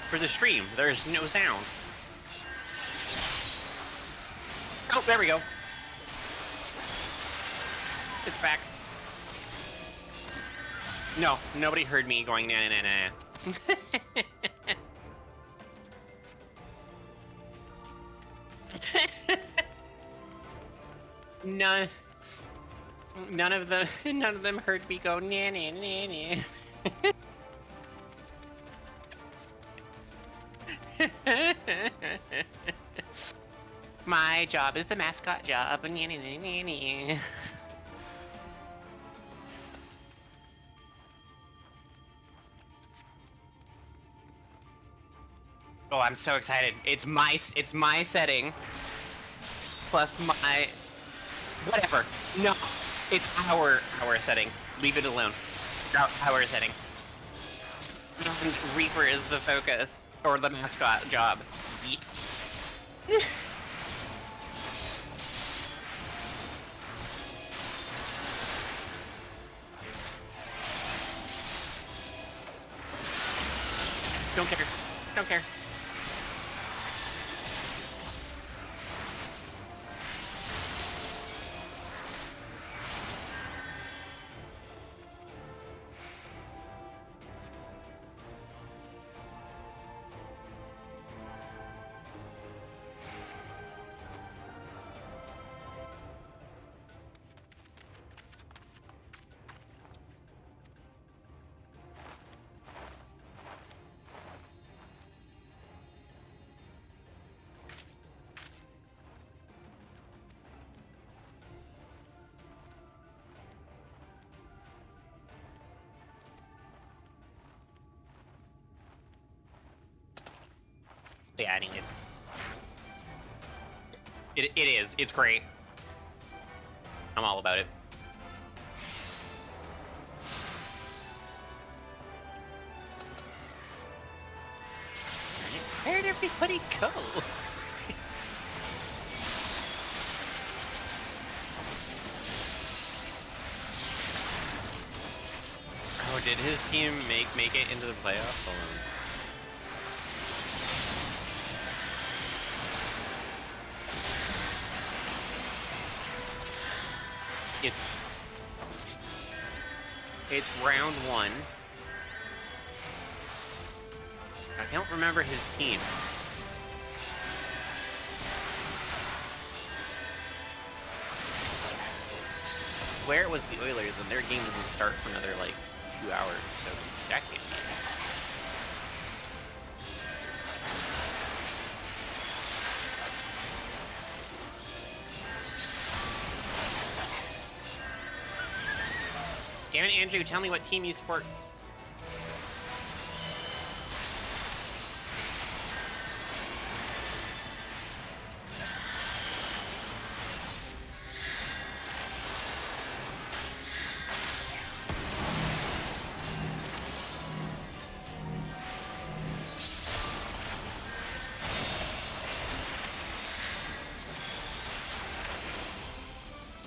For the stream, there's no sound. Oh, there we go. It's back. No, nobody heard me going na na na. None of them heard me go na na na na. My job is the mascot job. Na, na, na, na, na. Oh, I'm so excited! It's my setting, plus my whatever. No, it's our setting. Leave it alone. Our setting. And Reaper is the focus or the mascot job. Yes. Don't care. Don't care. Yeah, anyways. It is. It's great. I'm all about it. Where'd everybody go? Oh, did his team make it into the playoffs? Hold on. It's round 1. I don't remember his team. Where it was the Oilers, and their game doesn't start for another like 2 hours, so that can't be it. Damn it, Andrew, tell me what team you support.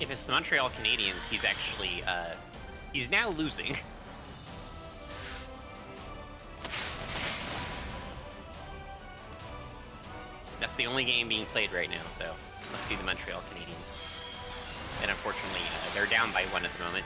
If it's the Montreal Canadiens, he's actually, he's now losing. That's the only game being played right now, so it must be the Montreal Canadiens. And unfortunately, they're down by 1 at the moment.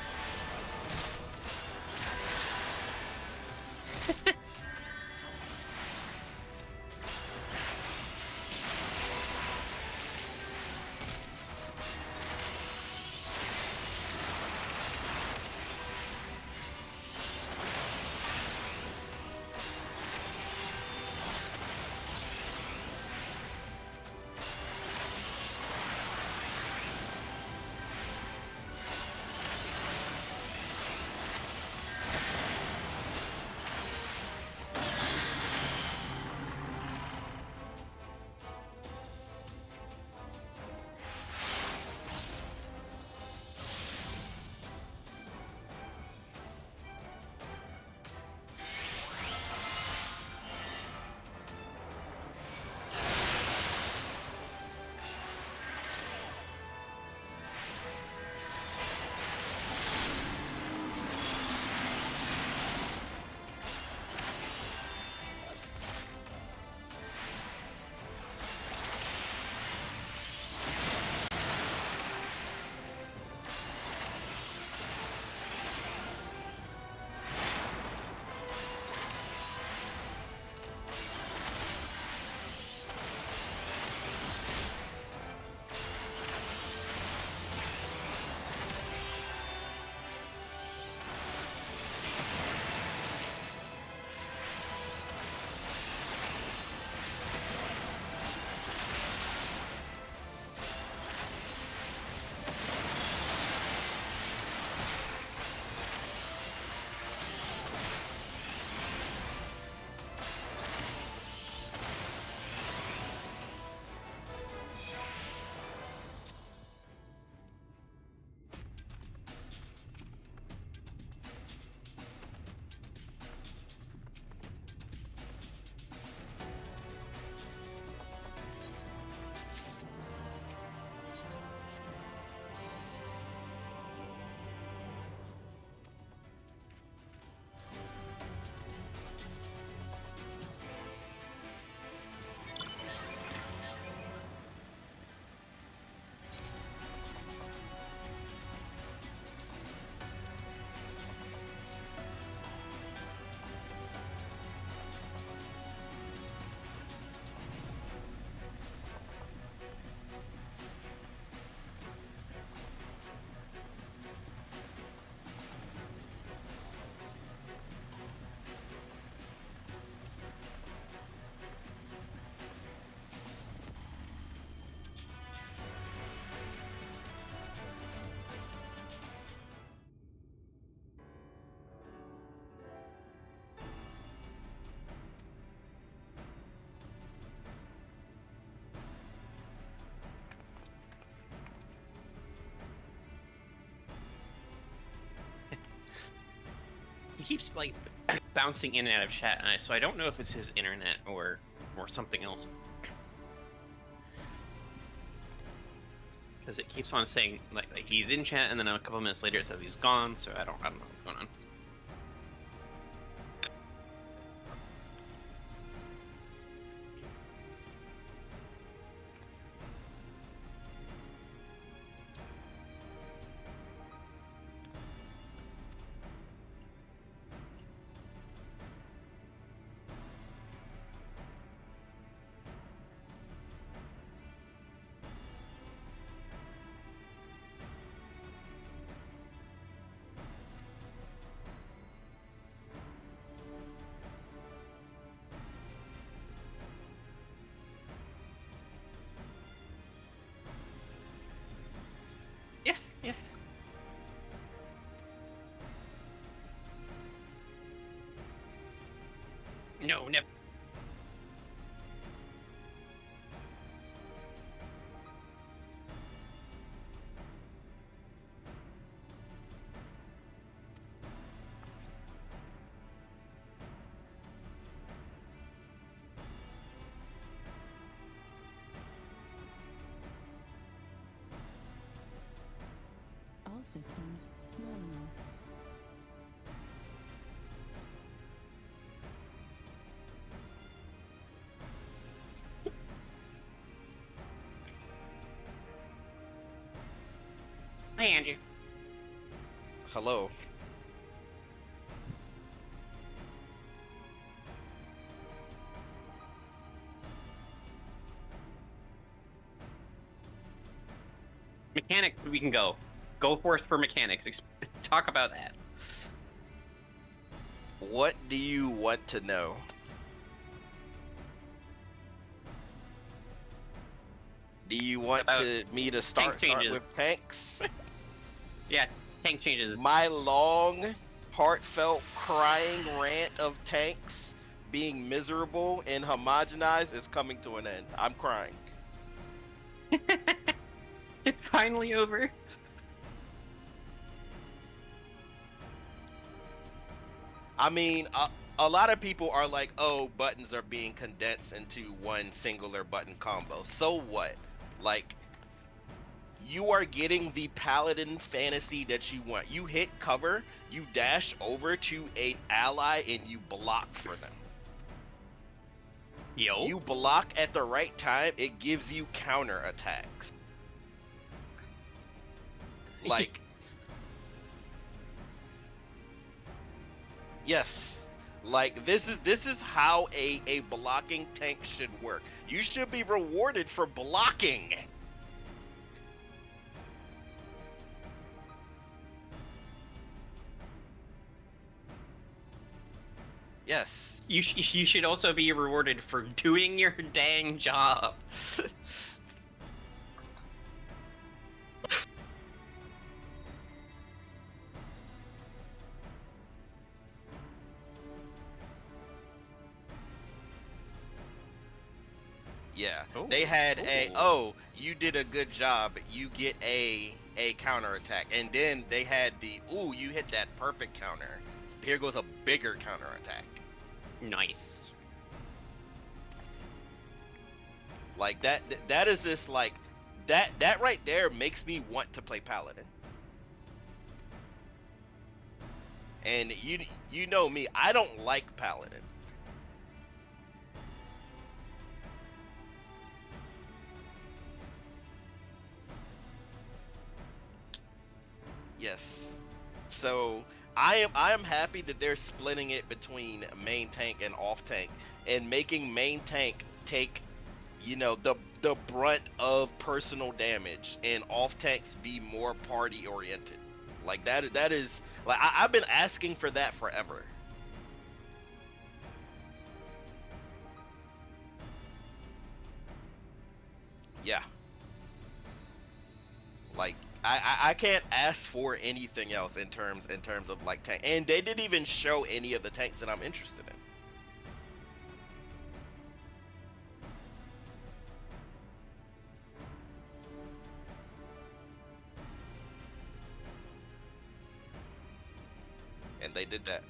keeps like bouncing in and out of chat, and so I don't know if it's his internet or something else. Because it keeps on saying like he's in chat, and then a couple minutes later it says he's gone. So I don't know what's going on. Yes, yes. No, never. All systems nominal. Hi, Andrew. Hello. Mechanics, we can go. Go forth for mechanics. Talk about that. What do you want to know? Do you want me to start with tanks? Yeah, tank changes. My long, heartfelt, crying rant of tanks being miserable and homogenized is coming to an end. I'm crying. It's finally over. I mean, a lot of people are like, oh, buttons are being condensed into one singular button combo. So what? Like, you are getting the paladin fantasy that you want. You hit cover, you dash over to an ally, and you block for them. Yo. You block at the right time, it gives you counter attacks. Like, yes. Like, this is how a blocking tank should work. You should be rewarded for blocking. Yes. You should also be rewarded for doing your dang job. Yeah, Ooh. they had you did a good job, you get a counter attack, and then they had you hit that perfect counter, here goes a bigger counter attack. Nice. Like that is this like that right there makes me want to play paladin. And you know me, I don't like paladin. Yes. So I am happy that they're splitting it between main tank and off tank, and making main tank take, you know, the brunt of personal damage, and off tanks be more party oriented. Like that is like I've been asking for that forever. Yeah. Like I can't ask for anything else in terms of like tank, and they didn't even show any of the tanks that I'm interested in. And they did that.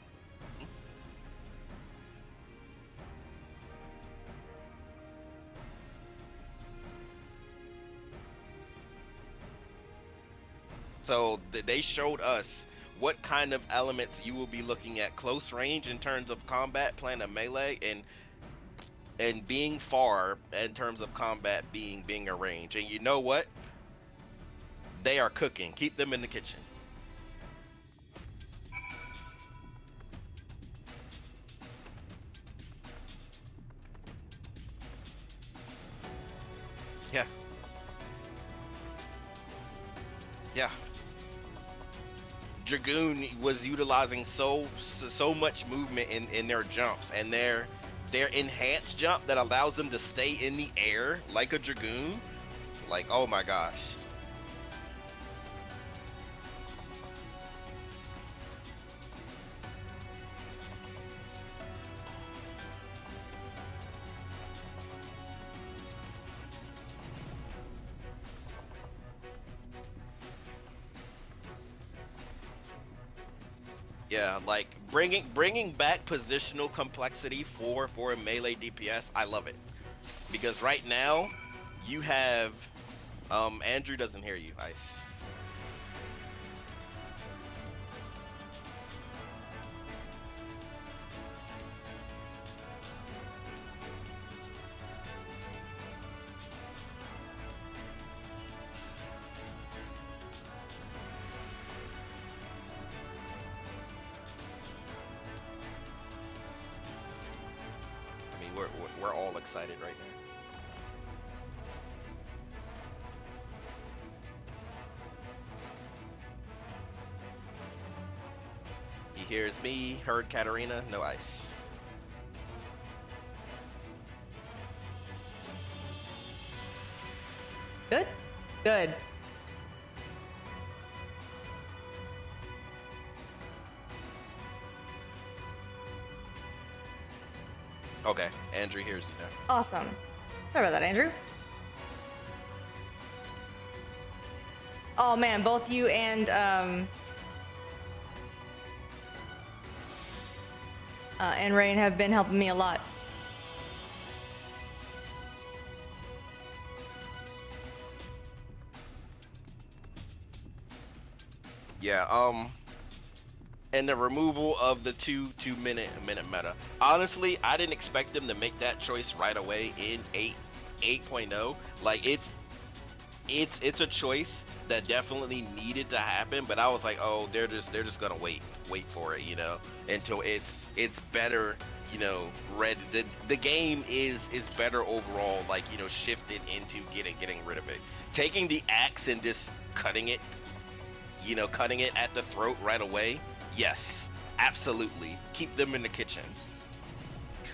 So they showed us what kind of elements you will be looking at close range in terms of combat, playing a melee, and being far in terms of combat, being a range. And you know what? They are cooking. Keep them in the kitchen. Yeah. Yeah. Dragoon was utilizing so much movement in their jumps, and their enhanced jump that allows them to stay in the air like a Dragoon. Like, oh my gosh. Yeah, like bringing back positional complexity for a melee DPS. I love it, because right now you have Andrew doesn't hear you, Ice. We're all excited right now. He hears me, heard Katarina, no Ice. Good? Good. Okay, Andrew hears you now. Awesome. Sorry about that, Andrew. Oh man, both you and Rain have been helping me a lot. Yeah, and the removal of the two minute meta. Honestly, I didn't expect them to make that choice right away in 8.0. Like, it's a choice that definitely needed to happen, but I was like, oh, they're just gonna wait for it, you know, until it's better, you know, the game is better overall, like, you know, shifted into getting rid of it. Taking the axe and just cutting it, you know, cutting it at the throat right away. Yes, absolutely. Keep them in the kitchen.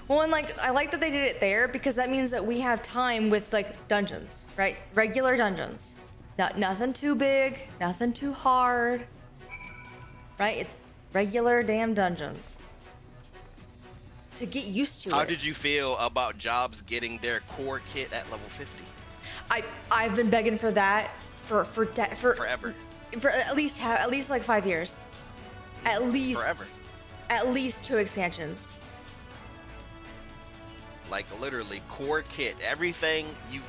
Well, and like, I like that they did it there, because that means that we have time with like dungeons, right? Regular dungeons. Nothing too big, nothing too hard, right? It's regular damn dungeons. To get used to it. How did you feel about Jobs getting their core kit at level 50? I've been begging for that for Forever. For at least like 5 years. At least Forever. At least 2 expansions. Like, literally, core kit, everything you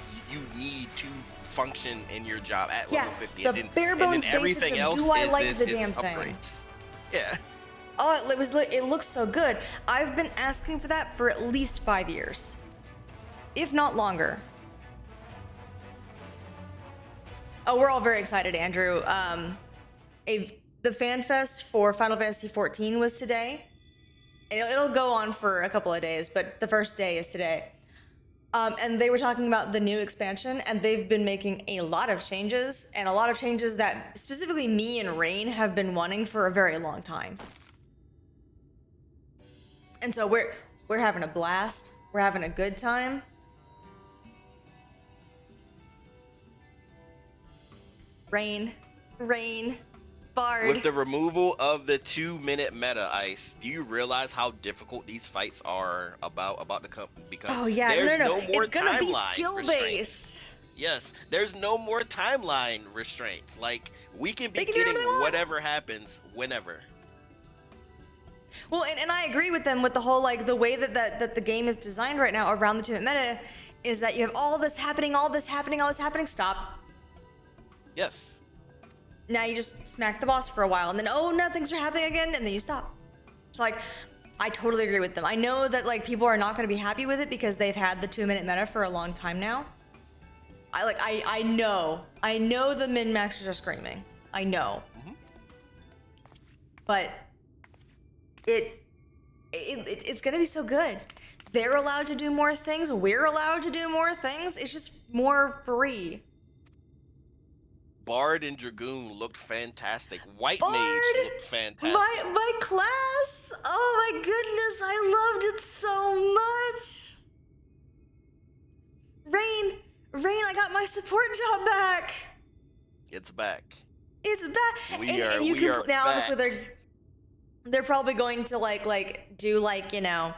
need to function in your job at level 50. The bare bones everything basics else of do I like is the damn thing. Upgrades. Yeah. Oh, it looks so good. I've been asking for that for at least 5 years, if not longer. Oh, we're all very excited, Andrew. The fan fest for Final Fantasy XIV was today. It'll go on for a couple of days, but the first day is today. And they were talking about the new expansion, and they've been making a lot of changes, and a lot of changes that specifically me and Rain have been wanting for a very long time. And so we're having a blast. We're having a good time. Rain, Bard. With the removal of the 2-minute meta, Ice, do you realize how difficult these fights are about to become? Oh yeah, there's no. more It's gonna be timeline skill restraints. based. Yes, there's no more timeline restraints. Like, we can be They can do getting whatever they want. whatever happens whenever. Well, and I agree with them with the whole, like, the way that the game is designed right now around the 2-minute meta is that you have all this happening. Stop. Yes. now you just smack the boss for a while, and then oh no, things are happening again, and then you stop. So like, I totally agree with them. I know that like people are not going to be happy with it because they've had the 2-minute meta for a long time now. I know the min-maxers are screaming. I know. Mm-hmm. But it's gonna be so good. They're allowed to do more things. We're allowed to do more things. It's just more free. Bard and Dragoon looked fantastic. White Bard, Mage looked fantastic. my class. Oh my goodness, I loved it so much. Rain, I got my support job back. It's back. It's back. We are now back. obviously they're probably going to like do like, you know,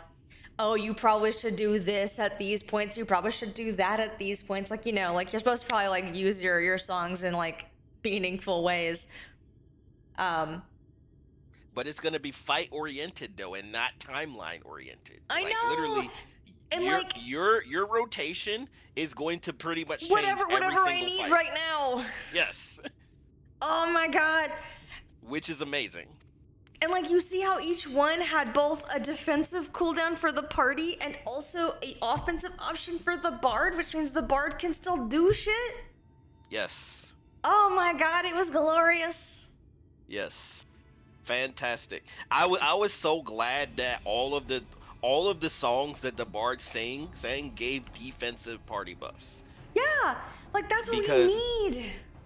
oh, you probably should do this at these points, you probably should do that at these points, like, you know, like you're supposed to probably like use your songs in like meaningful ways. But it's gonna be fight oriented though, and not timeline oriented. I like, know. Literally, And your rotation is going to pretty much change whatever every I single need fight. right now. Yes. Oh my god. Which is amazing. And like you see how each one had both a defensive cooldown for the party and also a offensive option for the bard, which means the bard can still do shit. Yes. Oh my god, it was glorious. Yes. Fantastic. I was so glad that all of the songs that the bard sang gave defensive party buffs. Yeah, like that's what Because- we need.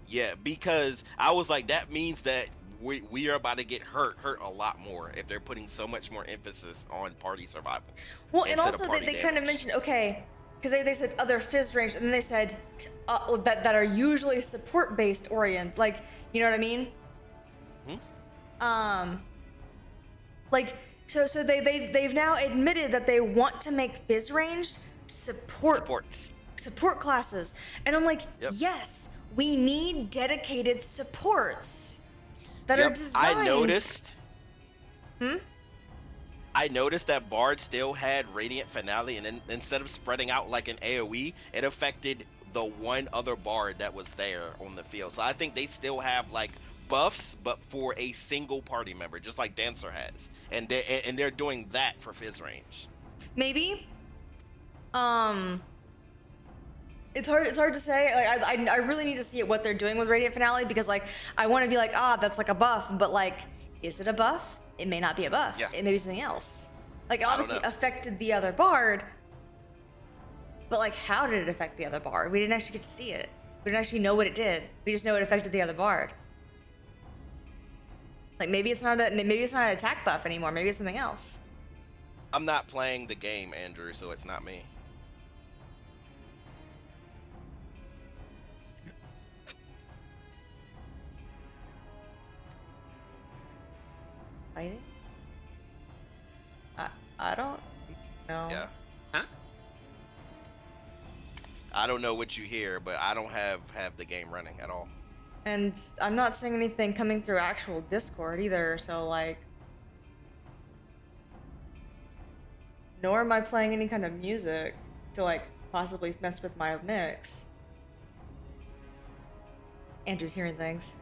Yeah, because I was like, that means that we are about to get hurt a lot more if they're putting so much more emphasis on party survival. Well, and instead of also party they kind of damage. mentioned, okay, because they said other fizz range, and then they said that are usually support based orient, like, you know what I mean? Like so they've now admitted that they want to make fizz ranged support classes, and I'm like, Yep. yes, we need dedicated supports that are designed. I noticed. Hmm? I noticed that Bard still had Radiant Finale, and then instead of spreading out like an AoE, it affected the one other Bard that was there on the field. So I think they still have like buffs, but for a single party member, just like Dancer has, and they're doing that for Fizz range. Maybe. It's hard to say. Like I really need to see what they're doing with Radiant Finale, because like I want to be like, that's like a buff, but like, is it a buff? It may not be a buff. Yeah. It may be something else. Like, I don't obviously know. affected the other bard, but like, how did it affect the other bard? We didn't actually get to see it. We didn't actually know what it did. We just know it affected the other bard. Like, maybe it's not an attack buff anymore. Maybe it's something else. I'm not playing the game, Andrew, so it's not me. Fighting? I don't know. Yeah. Huh? I don't know what you hear, but I don't have the game running at all. And I'm not seeing anything coming through actual Discord either, so like... Nor am I playing any kind of music to like possibly mess with my mix. Andrew's hearing things.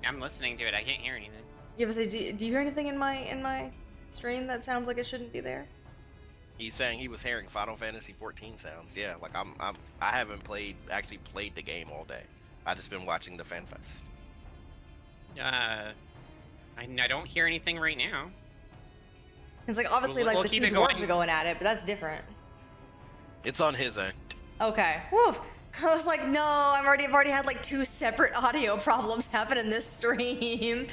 I'm listening to it. I can't hear anything. You ever say, do you hear anything in my stream that sounds like it shouldn't be there? He's saying he was hearing Final Fantasy 14 sounds. Yeah, like I haven't actually played the game all day. I just been watching the fan fest. I don't hear anything right now. It's like obviously We'll like the keep two it dwarves going. are going at it, but that's different. It's on his end. Okay. Whew. I was like, no, I've already had like 2 separate audio problems happen in this stream.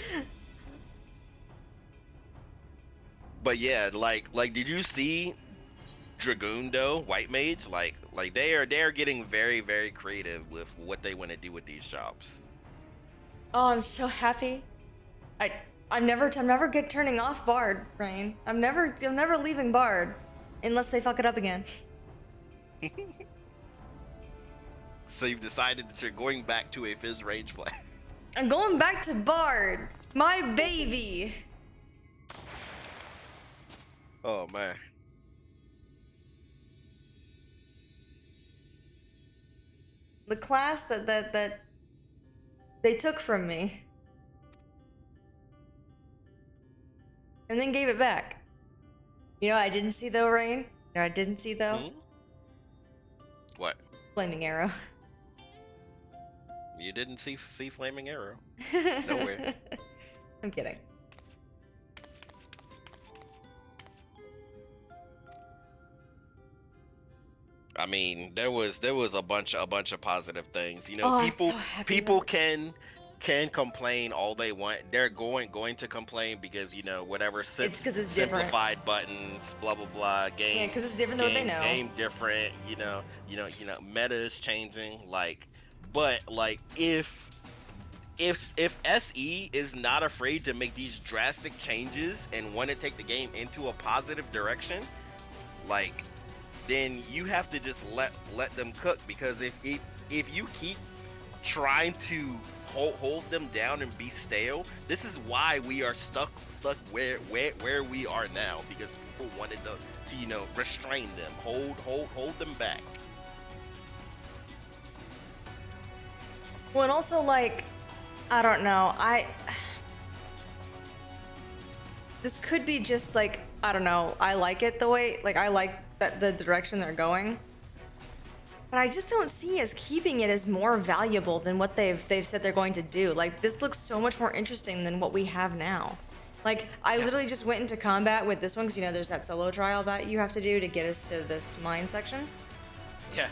But yeah, like did you see Dragoon though? White Mage, like they are getting very, very creative with what they want to do with these jobs. Oh, I'm so happy. I'm never turning off Bard, Rain. I'm never leaving Bard unless they fuck it up again. So you've decided that you're going back to a Fizz range play. I'm going back to Bard, my baby. Oh man. The class that they took from me. And then gave it back. You know what I didn't see though, Rain? You know what I didn't see though? Hmm? What? Flaming arrow. You didn't see Flaming Arrow? Nowhere. I'm kidding. I mean, there was a bunch of positive things. You know, Oh, I'm so happy people about can complain all they want. They're going to complain because, you know, whatever It's 'cause it's different. simplified buttons, blah blah blah. Game, Yeah, because it's different than what they know. game different. You know, meta is changing. Like, but like if SE is not afraid to make these drastic changes and want to take the game into a positive direction, like, then you have to just let them cook. Because if you keep trying to hold them down and be stale, this is why we are stuck where we are now, because people wanted to you know, restrain them, hold them back. Well, and also, like, I don't know, this could be just like, I don't know, I like it the way, like, I like that the direction they're going, but I just don't see us keeping it as more valuable than what they've said they're going to do. Like, this looks so much more interesting than what we have now. Like, I literally just went into combat with this one because, you know, there's that solo trial that you have to do to get us to this mine section. Yeah.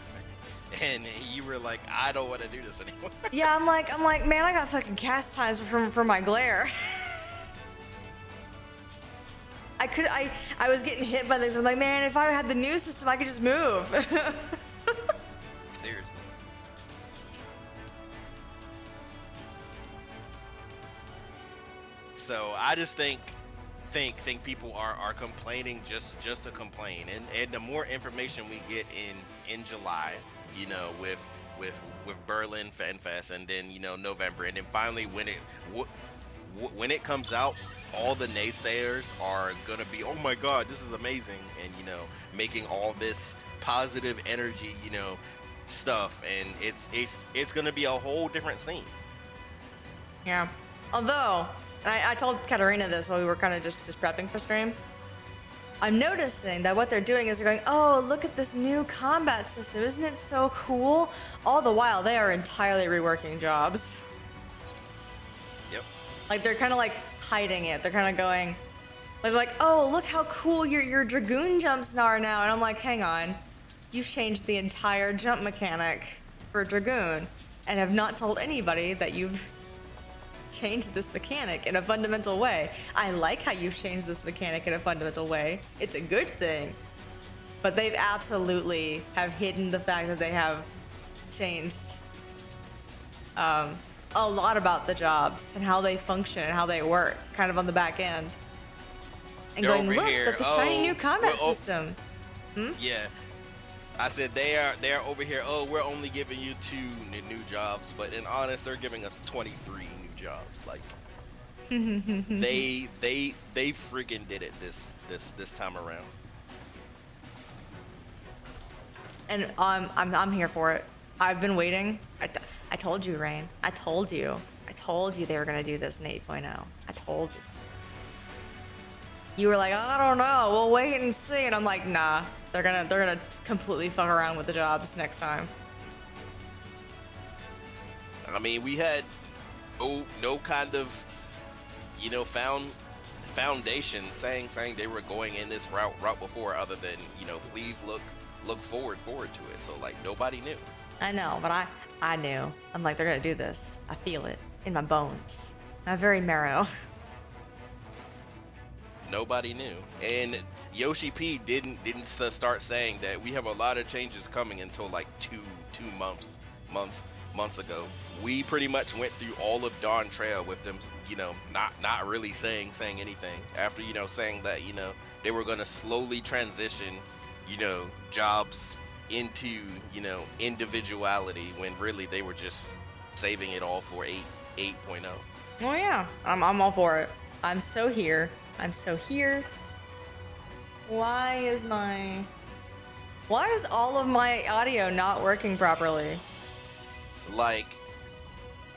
And you were like, I don't want to do this anymore. Yeah, I'm like, man, I got fucking cast times from my glare. I was getting hit by things. I'm like, man, if I had the new system, I could just move. Seriously. So I just think people are complaining just to complain, and the more information we get in July, you know, with Berlin Fan Fest, and then, you know, November, and then finally when it comes out, all the naysayers are gonna be, oh my god, this is amazing, and, you know, making all this positive energy, you know, stuff, and it's gonna be a whole different scene. Yeah. Although, and I told Katarina this while we were kind of just prepping for stream, I'm noticing that what they're doing is they're going, oh, look at this new combat system. Isn't it so cool? All the while, they are entirely reworking jobs. Yep. Like, they're kind of like hiding it. They're kind of going, like, oh, look how cool your Dragoon jumps are now. And I'm like, hang on. You've changed the entire jump mechanic for Dragoon and have not told anybody that you've changed this mechanic in a fundamental way. I like how you've changed this mechanic in a fundamental way. It's a good thing. But they've absolutely have hidden the fact that they have changed a lot about the jobs and how they function and how they work, kind of on the back end. And They're going, over look here, at the shiny new combat system. Yeah. I said they're over here, oh, we're only giving you 2 new jobs, but in honest, they're giving us 23 new jobs. Like, they friggin' did it this time around. And I'm here for it. I've been waiting. I told you, Rain. I told you they were gonna do this in 8.0. I told you. You were like, I don't know, we'll wait and see. And I'm like, nah, they're gonna completely fuck around with the jobs next time. I mean, we had no kind of, you know, foundation saying they were going in this route before, other than, you know, please look forward to it. So, like, nobody knew. I know, but I knew. I'm like, they're gonna do this. I feel it in my bones, my very marrow. Nobody knew, and Yoshi P didn't start saying that we have a lot of changes coming until like two months ago. We pretty much went through all of Dawn Trail with them, you know, not really saying anything, after, you know, saying that, you know, they were gonna slowly transition, you know, jobs into, you know, individuality, when really they were just saving it all for 8.0. Oh yeah, I'm all for it. I'm so here. Why is all of my audio not working properly? Like,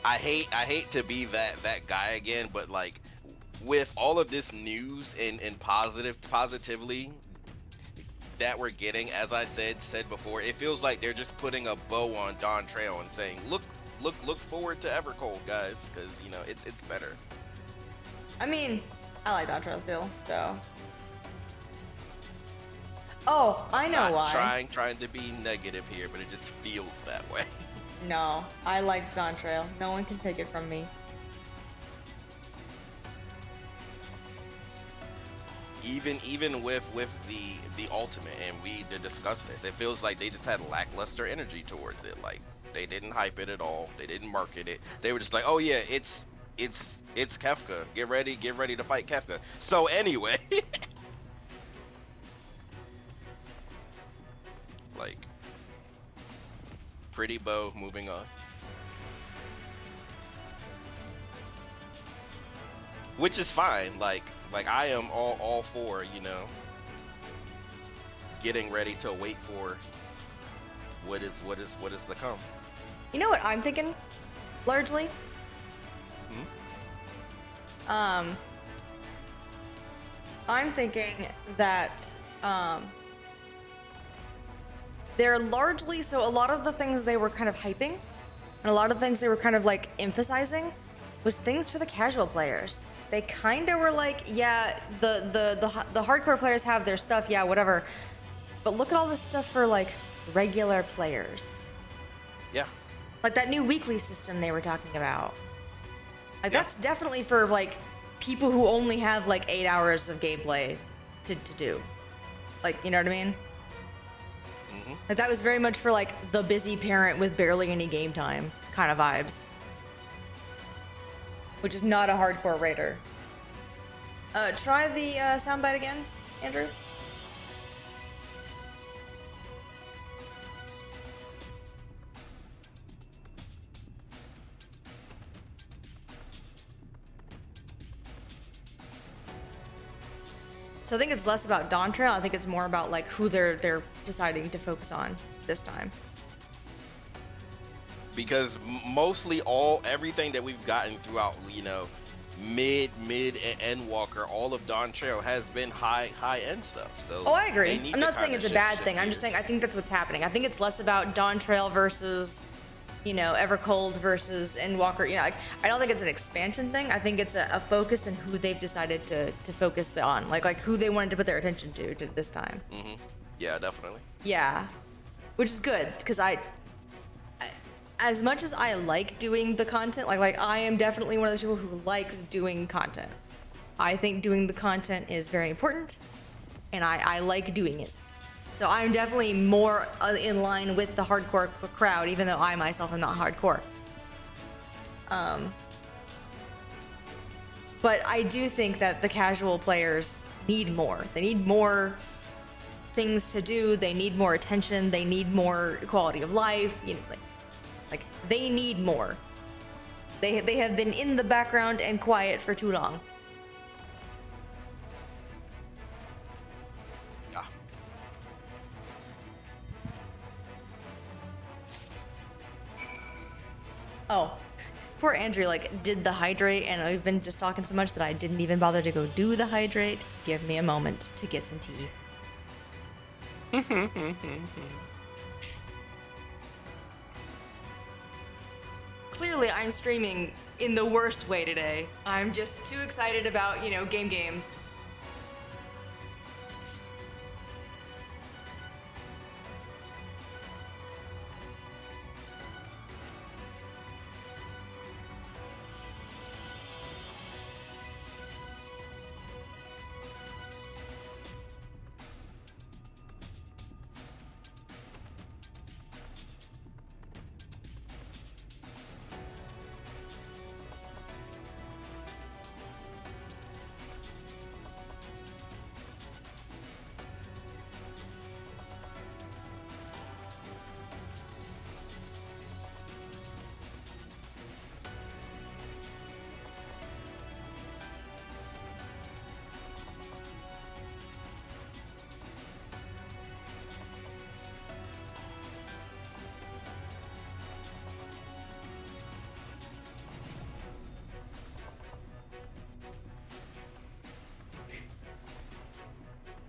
I hate to be that guy again, but like with all of this news and positively that we're getting, as I said before, it feels like they're just putting a bow on Dawn Trail and saying, look forward to Evercold, guys, because you know it's better. I mean, I like Dawn Trail too, so. Oh, I know Not why. trying to be negative here, but it just feels that way. No, I like Dawn Trail. No one can take it from me. Even with the ultimate, and we discussed this, it feels like they just had lackluster energy towards it. Like they didn't hype it at all. They didn't market it. They were just like, oh yeah, it's Kefka. Get ready to fight Kefka. So anyway, like pretty bow. Moving on. Which is fine. Like I am all for, you know, getting ready to wait for what is to come. You know what I'm thinking? Largely? I'm thinking that, they're largely, so a lot of the things they were kind of hyping, and a lot of things they were kind of like emphasizing, was things for the casual players. They kind of were like, yeah, the hardcore players have their stuff, yeah, whatever. But look at all this stuff for like regular players. Yeah. Like that new weekly system they were talking about. Like Yeah. that's definitely for like people who only have like 8 hours of gameplay to do. Like, you know what I mean? Mm-hmm. Like that was very much for like the busy parent with barely any game time kind of vibes. Which is not a hardcore raider. Try the soundbite again, Andrew. So I think it's less about Dawn Trail. I think it's more about like who they're deciding to focus on this time. Because mostly everything that we've gotten throughout, you know, mid and Endwalker, all of Dawn Trail has been high end stuff. So Oh, I agree. they need I'm to not saying kinda it's a bad shift thing. I'm just gears. saying I think that's what's happening. I think it's less about Dawn Trail versus, you know, Evercold versus Endwalker. You know, like, I don't think it's an expansion thing. I think it's a focus in who they've decided to focus on, like who they wanted to put their attention to this time. Mm-hmm. Yeah, definitely. Yeah, which is good because as much as I like doing the content, like I am definitely one of those people who likes doing content. I think doing the content is very important, and I like doing it. So I'm definitely more in line with the hardcore crowd, even though I myself am not hardcore. But I do think that the casual players need more. They need more things to do. They need more attention. They need more quality of life. You know, like they need more. They have been in the background and quiet for too long. Yeah. Oh, poor Andrew like did the hydrate, and I've been just talking so much that I didn't even bother to go do the hydrate. Give me a moment to get some tea. Clearly, I'm streaming in the worst way today. I'm just too excited about, you know, games.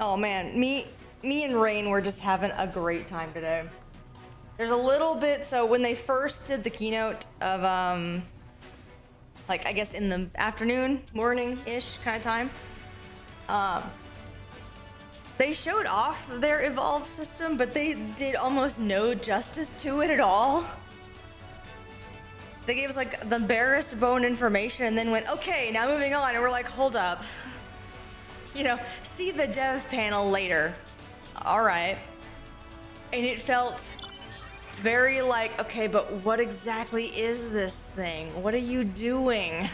Oh man, me and Rain were just having a great time today. There's a little bit, so when they first did the keynote of like I guess in the afternoon, morning-ish kind of time, they showed off their evolve system, but they did almost no justice to it at all. They gave us like the barest bone information and then went, okay, now moving on, and we're like, hold up. You know, see the dev panel later. All right. And it felt very like, okay, but what exactly is this thing? What are you doing?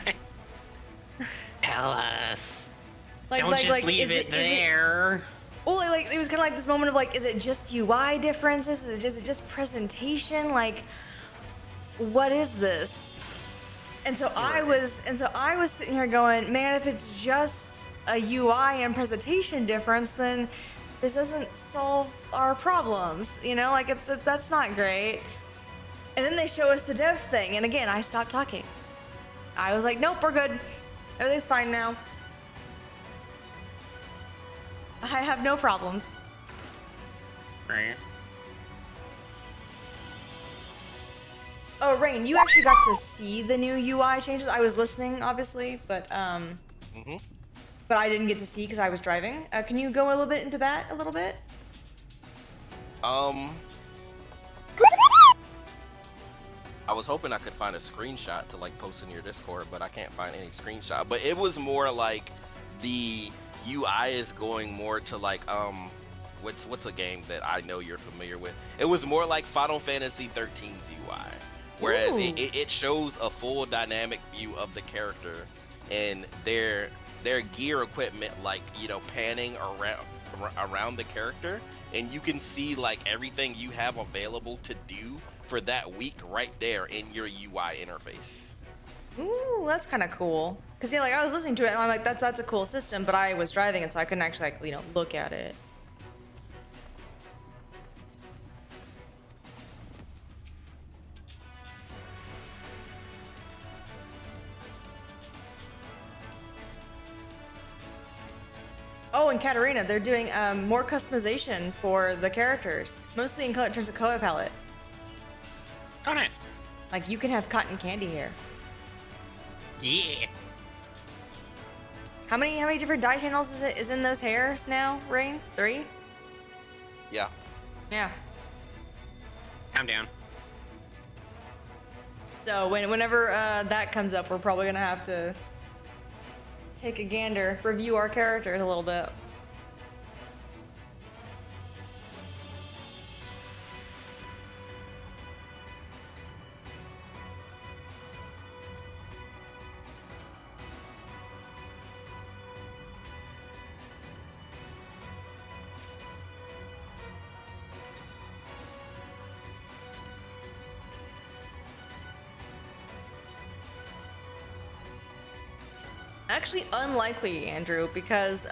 Tell us. Like, Don't just leave is it there. Well, like it was kind of like this moment of like, is it just UI differences? Is it just presentation? Like, what is this? And so I was sitting here going, man, if it's just a UI and presentation difference, then this doesn't solve our problems. You know, like that's not great. And then they show us the dev thing, and again, I stopped talking. I was like, nope, we're good. Everything's fine now. I have no problems. Right. Oh, Rain, you actually got to see the new UI changes. I was listening, obviously, but but I didn't get to see because I was driving. Can you go a little bit into that a little bit? I was hoping I could find a screenshot to like post in your Discord, but I can't find any screenshot. But it was more like the UI is going more to like what's a game that I know you're familiar with? It was more like Final Fantasy 13's UI. Whereas it shows a full dynamic view of the character and their gear equipment, like, you know, panning around the character, and you can see like everything you have available to do for that week right there in your UI interface. Ooh, that's kind of cool. Cause yeah, like I was listening to it and I'm like, that's a cool system, but I was driving and so I couldn't actually like, you know, look at it. Oh, and Katarina, they're doing more customization for the characters, mostly in terms of color palette. Oh, nice. Like you can have cotton candy hair. Yeah. How many different dye channels is in those hairs now, Rain? 3? Yeah. Yeah. Calm down. So whenever that comes up, we're probably gonna have to take a gander, review our characters a little bit. Actually unlikely, Andrew, because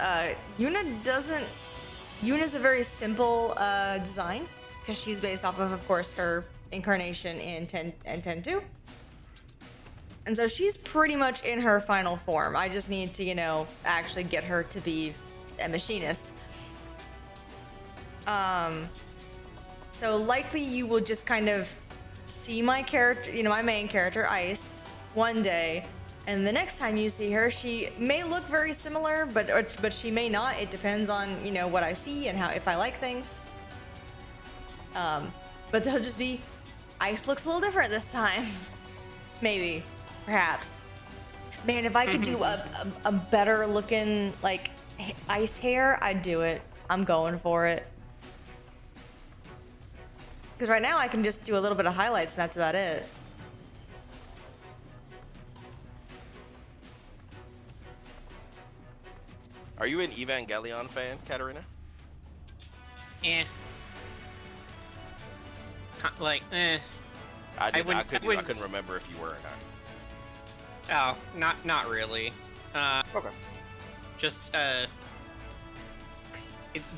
Yuna's a very simple design because she's based off of course, her incarnation in 10.2. And so she's pretty much in her final form. I just need to, you know, actually get her to be a machinist. So likely you will just kind of see my character, you know, my main character, Ice, one day. And the next time you see her, she may look very similar, but she may not. It depends on, you know, what I see and if I like things. But they'll just be, Ice looks a little different this time. Maybe, perhaps. Man, if I could do a better looking, like, Ice hair, I'd do it. I'm going for it. Because right now I can just do a little bit of highlights and that's about it. Are you an Evangelion fan, Katarina? Eh. I couldn't remember if you were or Oh, not really. Okay. Just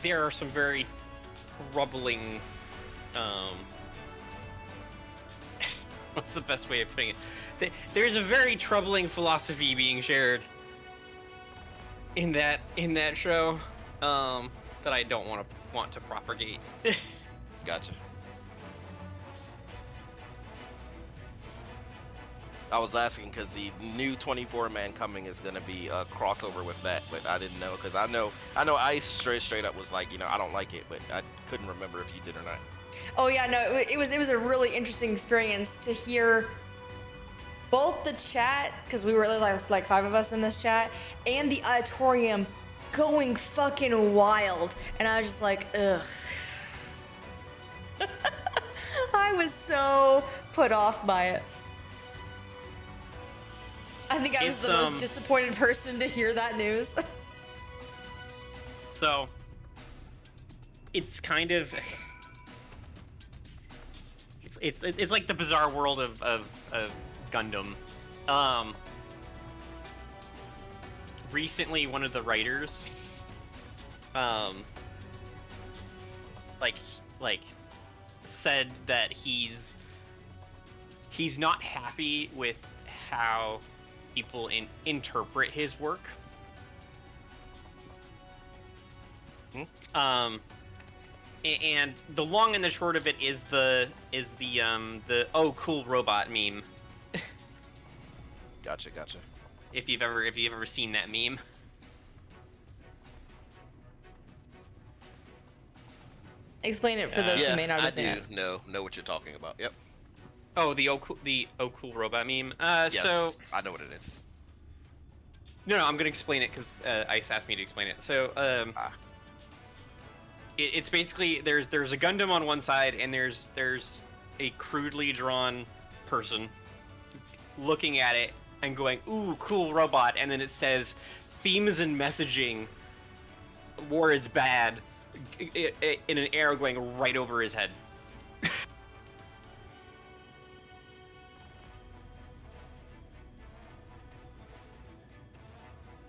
there are some very troubling. What's the best way of putting it? There's a very troubling philosophy being shared in that show. that I don't want to propagate. Gotcha. I was asking because the new 24-man coming is gonna be a crossover with that, but I didn't know because I know Ice straight up was like, I don't like it, but I couldn't remember if you did or not. Oh yeah, no, it was a really interesting experience to hear both the chat, because we were like 5 of us in this chat, and the auditorium going fucking wild, and I was just like, ugh. I was so put off by it. I think I was the most disappointed person to hear that news. So, it's kind of... It's like the bizarre world of Gundam. Recently, one of the writers, like said that he's not happy with how people interpret his work. And the long and the short of it is the oh cool robot meme. Gotcha. If you've ever seen that meme. Explain it for those who may not have seen it. I do know what you're talking about. Yep. Oh, the oh cool robot meme. Yes, so I know what it is. No, I'm gonna explain it because Ice asked me to explain it. So it's basically there's a Gundam on one side and there's a crudely drawn person looking at it and going, ooh, cool robot, and then it says themes and messaging, war is bad, in an arrow going right over his head.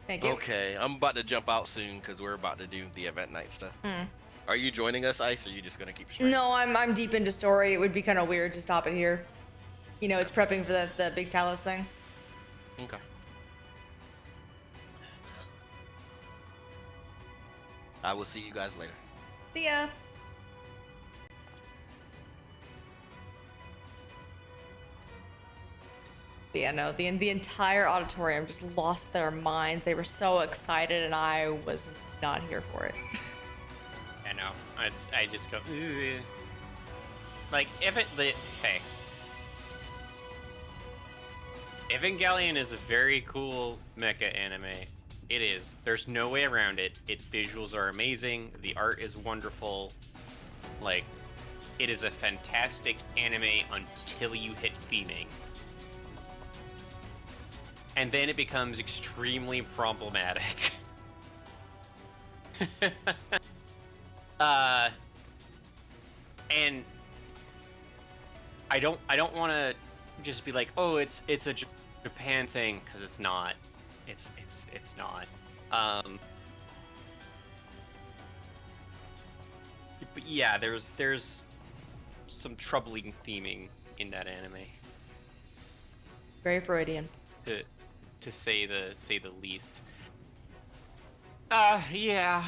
Thank you. Okay, I'm about to jump out soon because we're about to do the event night stuff. Are you joining us, Ice, or are you just gonna keep streaming? No, I'm deep into story. It would be kind of weird to stop it here. It's prepping for the big Talos thing. Okay. I will see you guys later. See ya. Yeah, no, the entire auditorium just lost their minds. They were so excited, and I was not here for it. I know. I just go, ugh. Like, hey. Evangelion is a very cool mecha anime. It is. There's no way around it. Its visuals are amazing. The art is wonderful. Like, it is a fantastic anime until you hit theming. And then it becomes extremely problematic. And I don't want to just be like, oh, it's a Japan thing, because it's not. It's not. But yeah, there's some troubling theming in that anime. Very Freudian. To say the least. Yeah.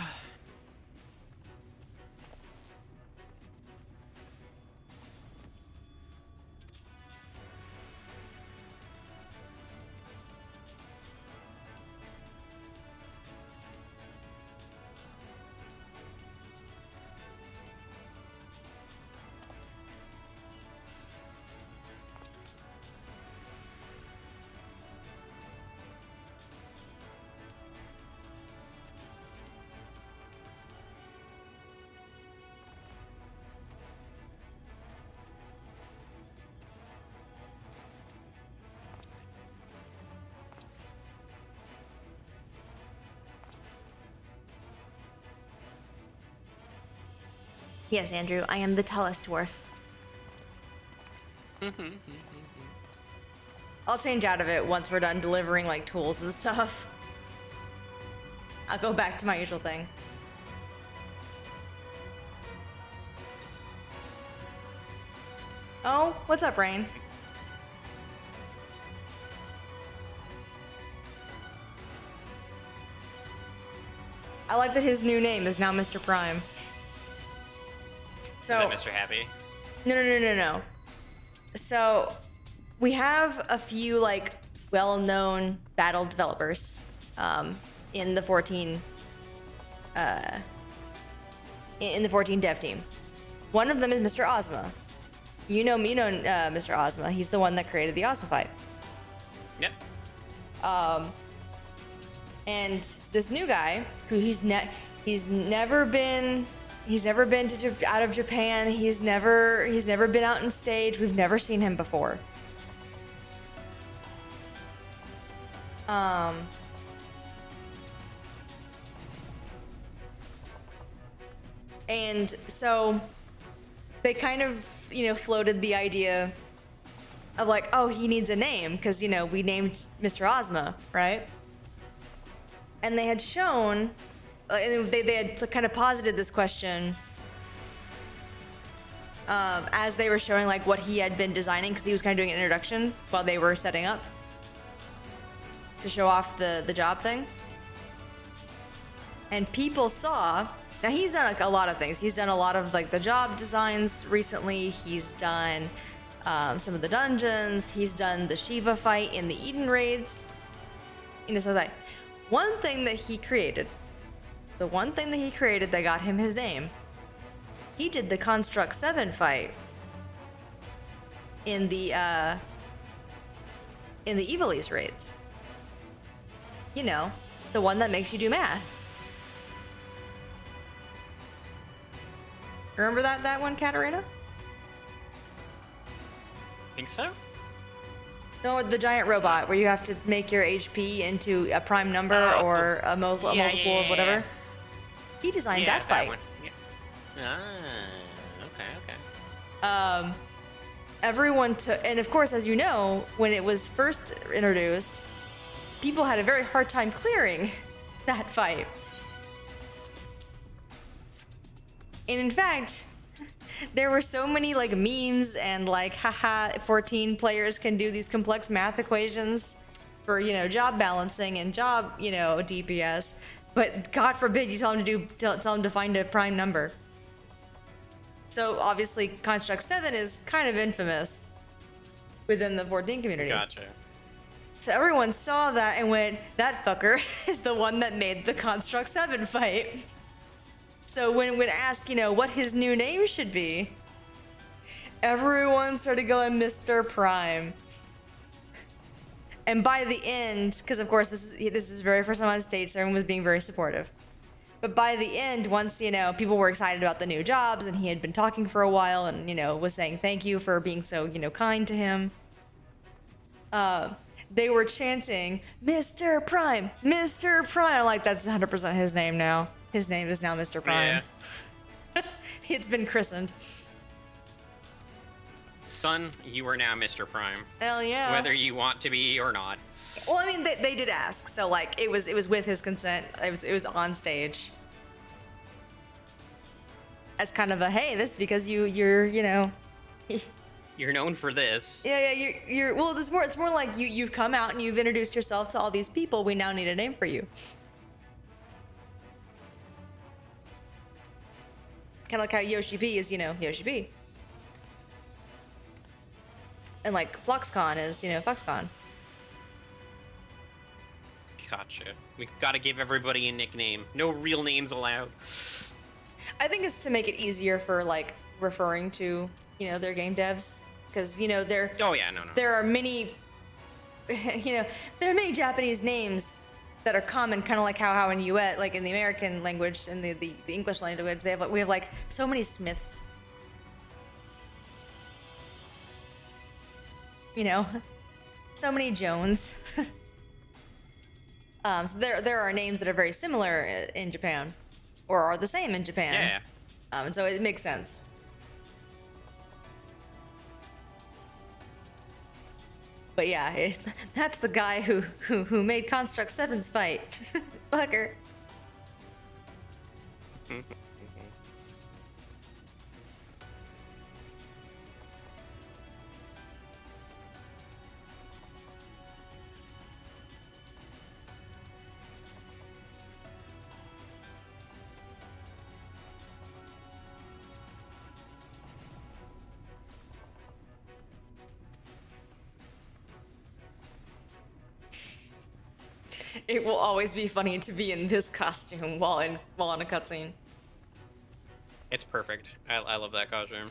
Yes, Andrew, I am the tallest dwarf. I'll change out of it once we're done delivering like tools and stuff. I'll go back to my usual thing. Oh, what's up, Rain? I like that his new name is now Mr. Prime. So, Is that Mr. Happy? No. So, we have a few like well-known battle developers in the 14 in the 14 dev team. One of them is Mr. Ozma. You know Mr. Ozma. He's the one that created the Ozma fight. Yep. And this new guy, who he's never been out of Japan. He's never been out on stage. We've never seen him before. And so they kind of, floated the idea of like, oh, he needs a name because, we named Mr. Ozma, right? And they had shown, they had kind of posited this question as they were showing like what he had been designing, because he was kind of doing an introduction while they were setting up to show off the job thing. And people saw, now he's done like a lot of things. He's done a lot of like the job designs recently. He's done some of the dungeons. He's done the Shiva fight in the Eden raids. So like one thing that he created, that got him his name, he did the Construct 7 fight in the Evilise raids. The one that makes you do math. Remember that one, Katarina? Think so? No, the giant robot where you have to make your HP into a prime number or a multiple of whatever. Yeah. He designed that fight. One. Yeah. Okay. Everyone took, and of course, as you know, when it was first introduced, people had a very hard time clearing that fight. And in fact, there were so many like memes and like, haha, 14 players can do these complex math equations for, job balancing and job, DPS. But God forbid you tell them to find a prime number. So obviously Construct 7 is kind of infamous within the 14 community. Gotcha. So everyone saw that and went, that fucker is the one that made the Construct 7 fight. So when asked, what his new name should be, everyone started going Mr. Prime. And by the end, because of course this is very first time on stage, so everyone was being very supportive. But by the end, once people were excited about the new jobs, and he had been talking for a while, and was saying thank you for being so kind to him. They were chanting Mr. Prime, Mr. Prime. I'm like, that's 100% his name now. His name is now Mr. Prime. Yeah. It's been christened. Son, you are now Mr. Prime. Hell yeah. Whether you want to be or not. Well, I mean, they did ask, so like it was with his consent. It was on stage. As kind of a, hey, this is because you're You're known for this. Yeah, you're well, it's more like you've come out and you've introduced yourself to all these people. We now need a name for you. Kind of like how Yoshi P is, Yoshi P. And like Fluxcon is, Fluxcon. Gotcha. We've got to give everybody a nickname. No real names allowed. I think it's to make it easier for like referring to, their game devs, because they're. Oh yeah, no. There are many, there are many Japanese names that are common, kind of like how in US, like in the American language and the English language, we have like so many Smiths. So many Jones. So there are names that are very similar in Japan, or are the same in Japan. Yeah. And so it makes sense. But yeah, that's the guy who made Construct 7's fight. Fucker. It will always be funny to be in this costume while in a cutscene. It's perfect. I love that costume.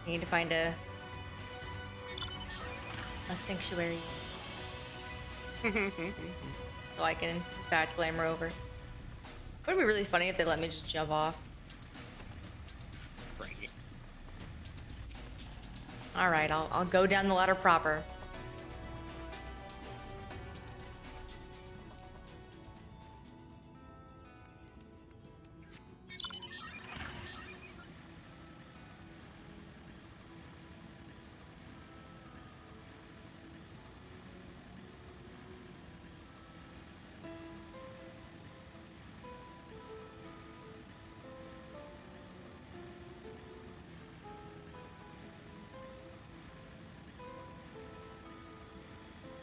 I need to find a sanctuary so I can batch glamour over. Would it be really funny if they let me just jump off? Right. All right, I'll go down the ladder proper.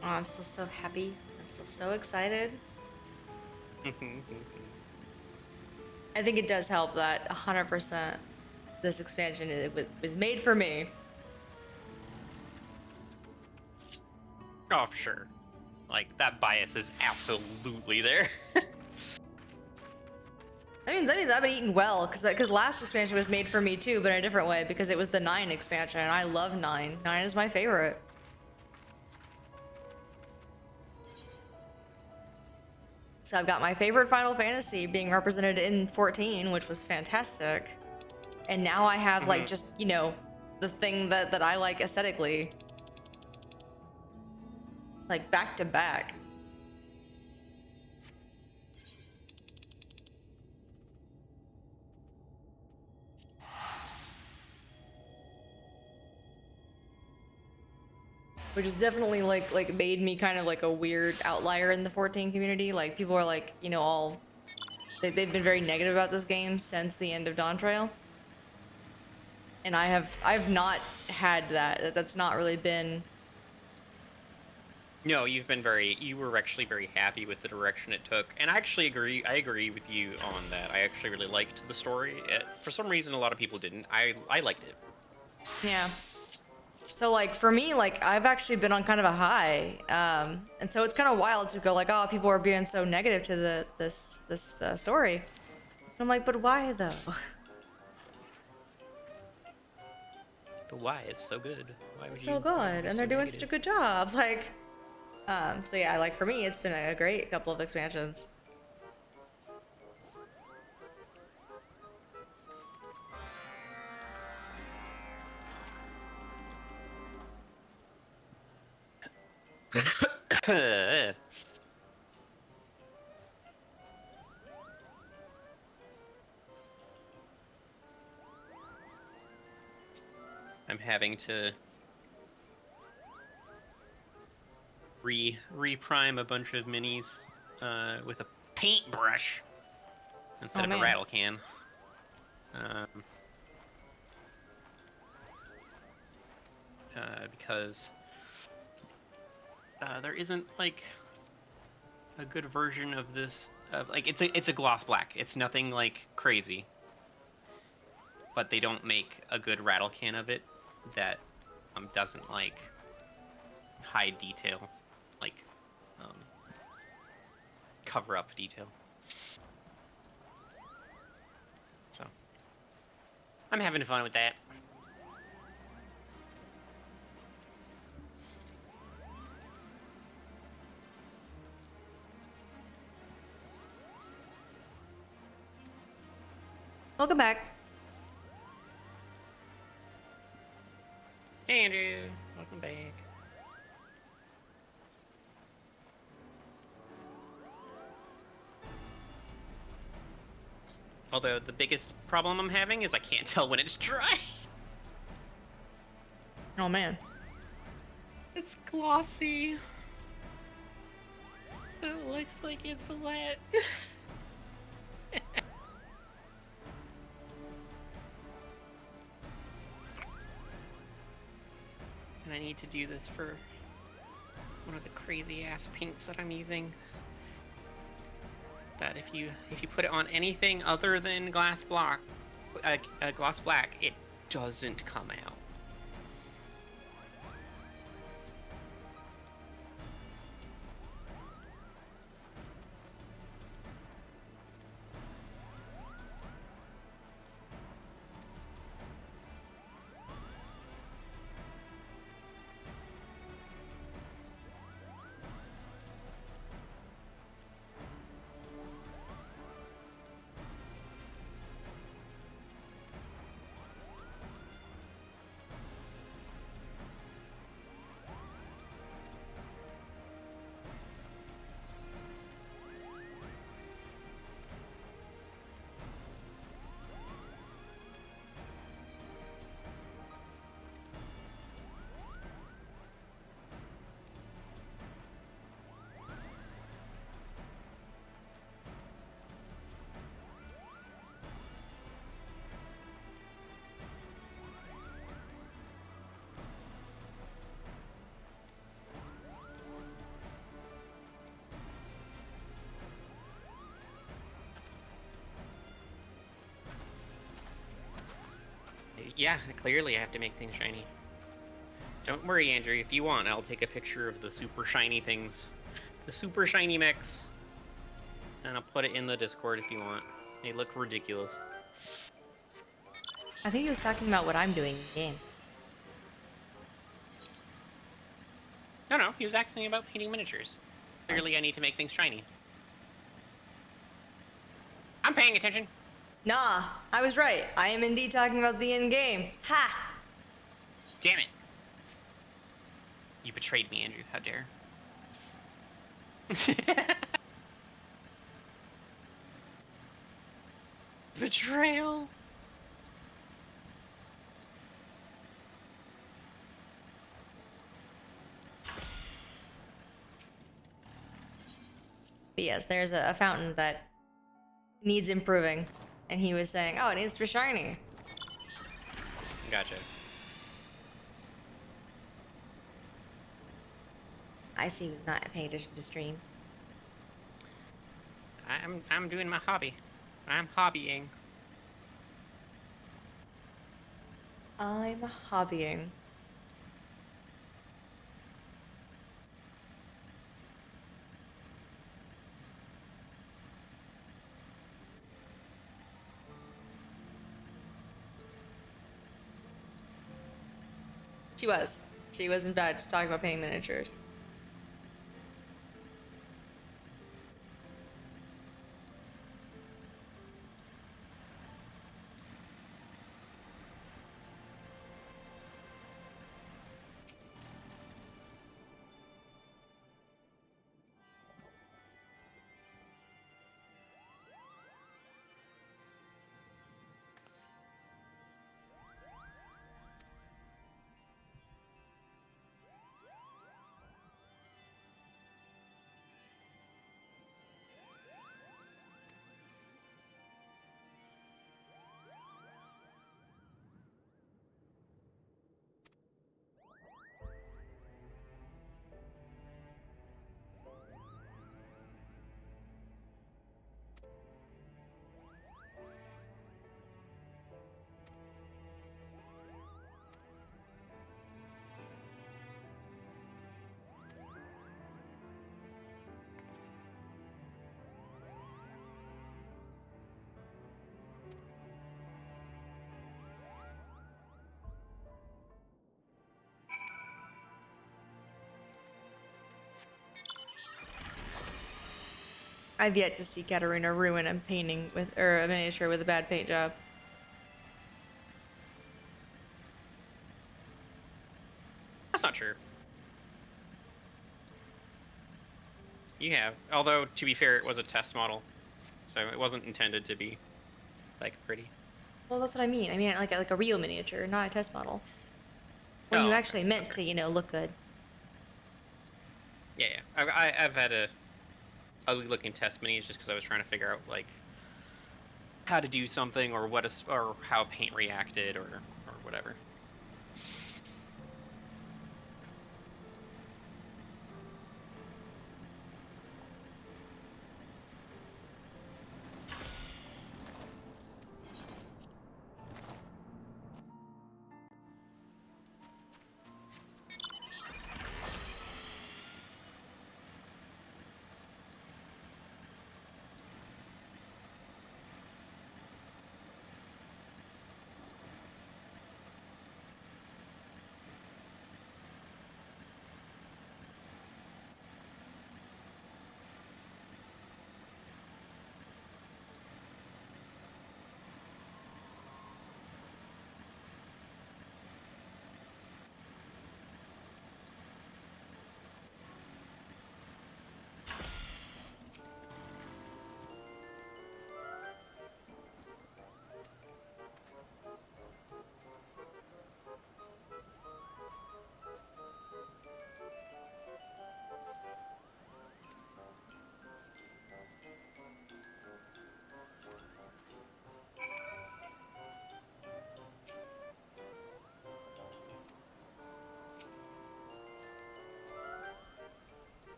Oh, I'm still so happy. I'm still so excited. I think it does help that 100% this expansion was made for me. Oh, for sure. Like, that bias is absolutely there. That means I've been eating well, because last expansion was made for me too, but in a different way, because it was the 9 expansion, and I love 9. 9 is my favorite. So I've got my favorite Final Fantasy being represented in 14, which was fantastic. And now I have like just, you know, the thing that I like aesthetically. Like back to back. Which is definitely like made me kind of like a weird outlier in the 14 community. Like people are like, you know, they've been very negative about this game since the end of Dawn Trail. And I've not had that. That's not really been. No, you were actually very happy with the direction it took, and I agree with you on that. I actually really liked the story. For some reason, a lot of people didn't. I liked it. Yeah. So like for me, like I've actually been on kind of a high, and so it's kind of wild to go like, oh, people are being so negative to this story. And I'm like, but why though? But why? It's so good. Why would It's you? so good, and they're doing such a good job. Like, so yeah, like for me, it's been a great couple of expansions. I'm having to reprime a bunch of minis with a paintbrush instead of a rattle can. Because there isn't like a good version of this. Like it's a gloss black. It's nothing like crazy, but they don't make a good rattle can of it that doesn't like high detail, like cover up detail. So I'm having fun with that. Welcome back. Hey, Andrew. Welcome back. Although the biggest problem I'm having is I can't tell when it's dry. Oh man. It's glossy. So it looks like it's wet. And I need to do this for one of the crazy ass paints that I'm using. That if you put it on anything other than gloss black, it doesn't come out. Yeah, clearly I have to make things shiny. Don't worry, Andrew. If you want, I'll take a picture of the super shiny things. The super shiny mechs. And I'll put it in the Discord if you want. They look ridiculous. I think he was talking about what I'm doing in the game. No, he was asking about painting miniatures. Clearly I need to make things shiny. I'm paying attention. Nah, I was right. I am indeed talking about the end game. Ha! Damn it. You betrayed me, Andrew. How dare. Betrayal. But yes, there's a fountain that needs improving. And he was saying, oh, it needs to be shiny. Gotcha. I see he was not paying attention to stream. I'm doing my hobby. I'm hobbying. I'm hobbying. She was. She was in bed talking about painting miniatures. I've yet to see Katarina ruin a painting with, or a miniature with a bad paint job. That's not true. You have. Although, to be fair, it was a test model. So it wasn't intended to be, like, pretty. Well, that's what I mean. I mean, like a real miniature, not a test model. When Oh, you okay, actually that's meant fair. to, look good. Yeah, yeah. I've had a ugly-looking test minis just because I was trying to figure out, like, how to do something or or how paint reacted or whatever.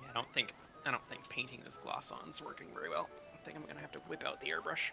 Yeah, I don't think painting this gloss on is working very well. I think I'm gonna have to whip out the airbrush.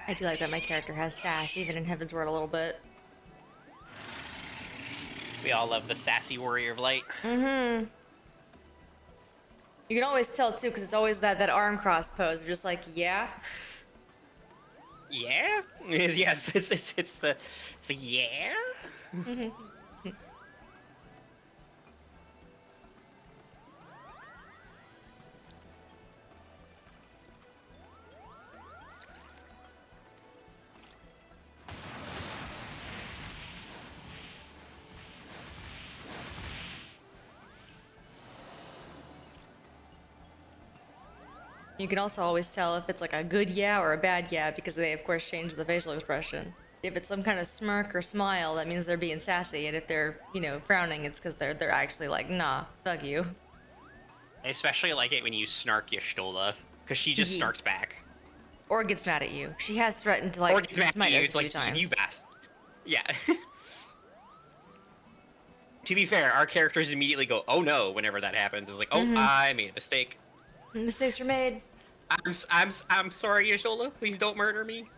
I do like that my character has sass, even in Heaven's Word a little bit. We all love the sassy warrior of light. Mm-hmm. You can always tell too, because it's always that arm cross pose. You're just like, yeah. Yeah? Yes, it's the yeah? You can also always tell if it's like a good yeah or a bad yeah, because they of course change the facial expression. If it's some kind of smirk or smile, that means they're being sassy, and if they're, you know, frowning, it's because they're actually like, nah, fuck you. I especially like it when you snark Y'shtola, because she just Yeah. snarks back. Or gets mad at you. She has threatened to Or like gets mad at smite you, us it's a few like, times. you bastard. Yeah. To be fair, our characters immediately go, oh no, whenever that happens. It's like, oh, I made a mistake. Mistakes were made. I'm sorry, Y'shtola. Please don't murder me.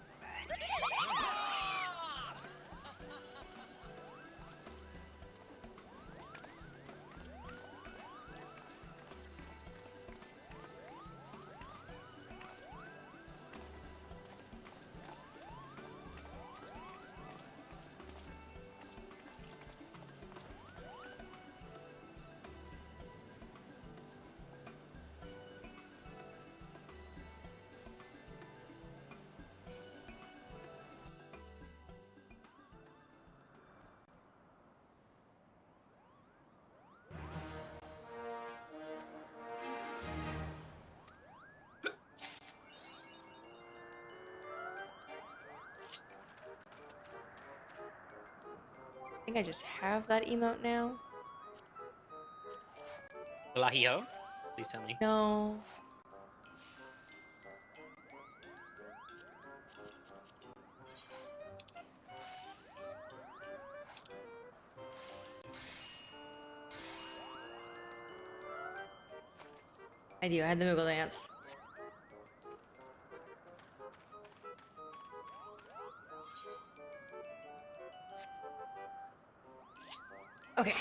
I think I just have that emote now. Lahio? Please tell me. No. I do. I had the Moogle dance. Okay.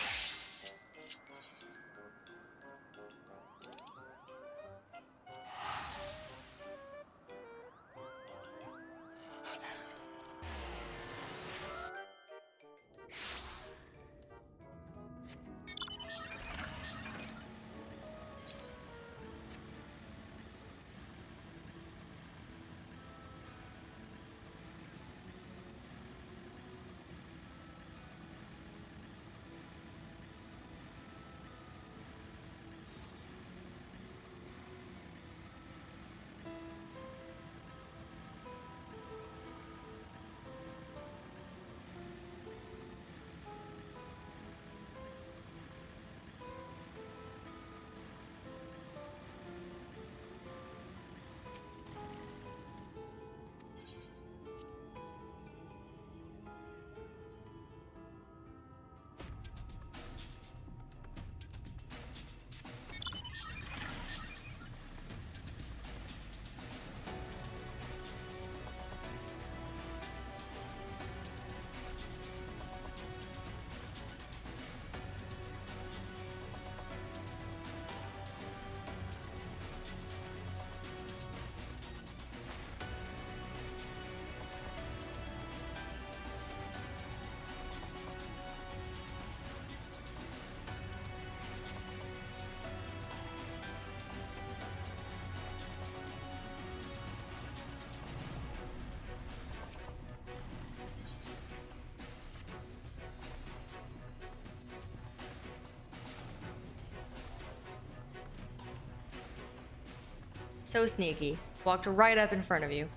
So sneaky. Walked right up in front of you.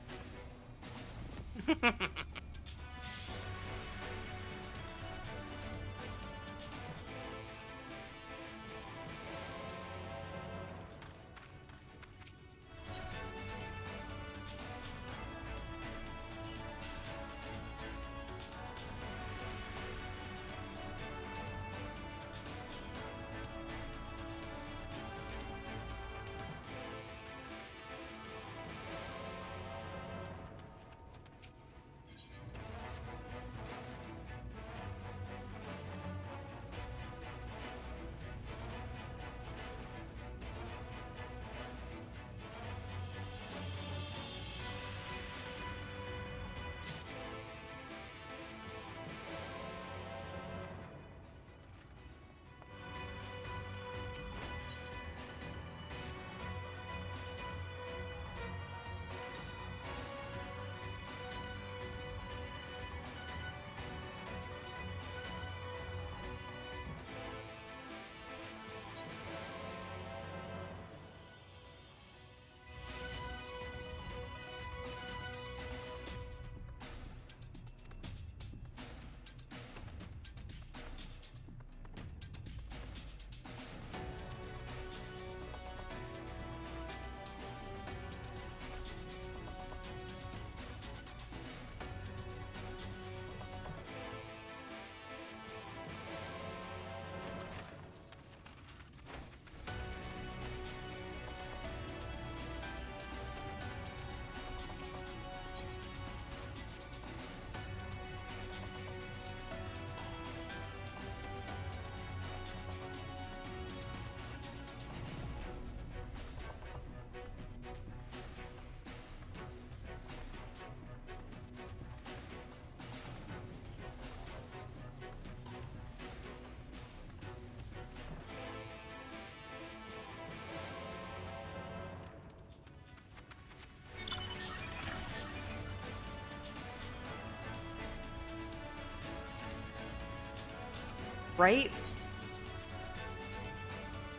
right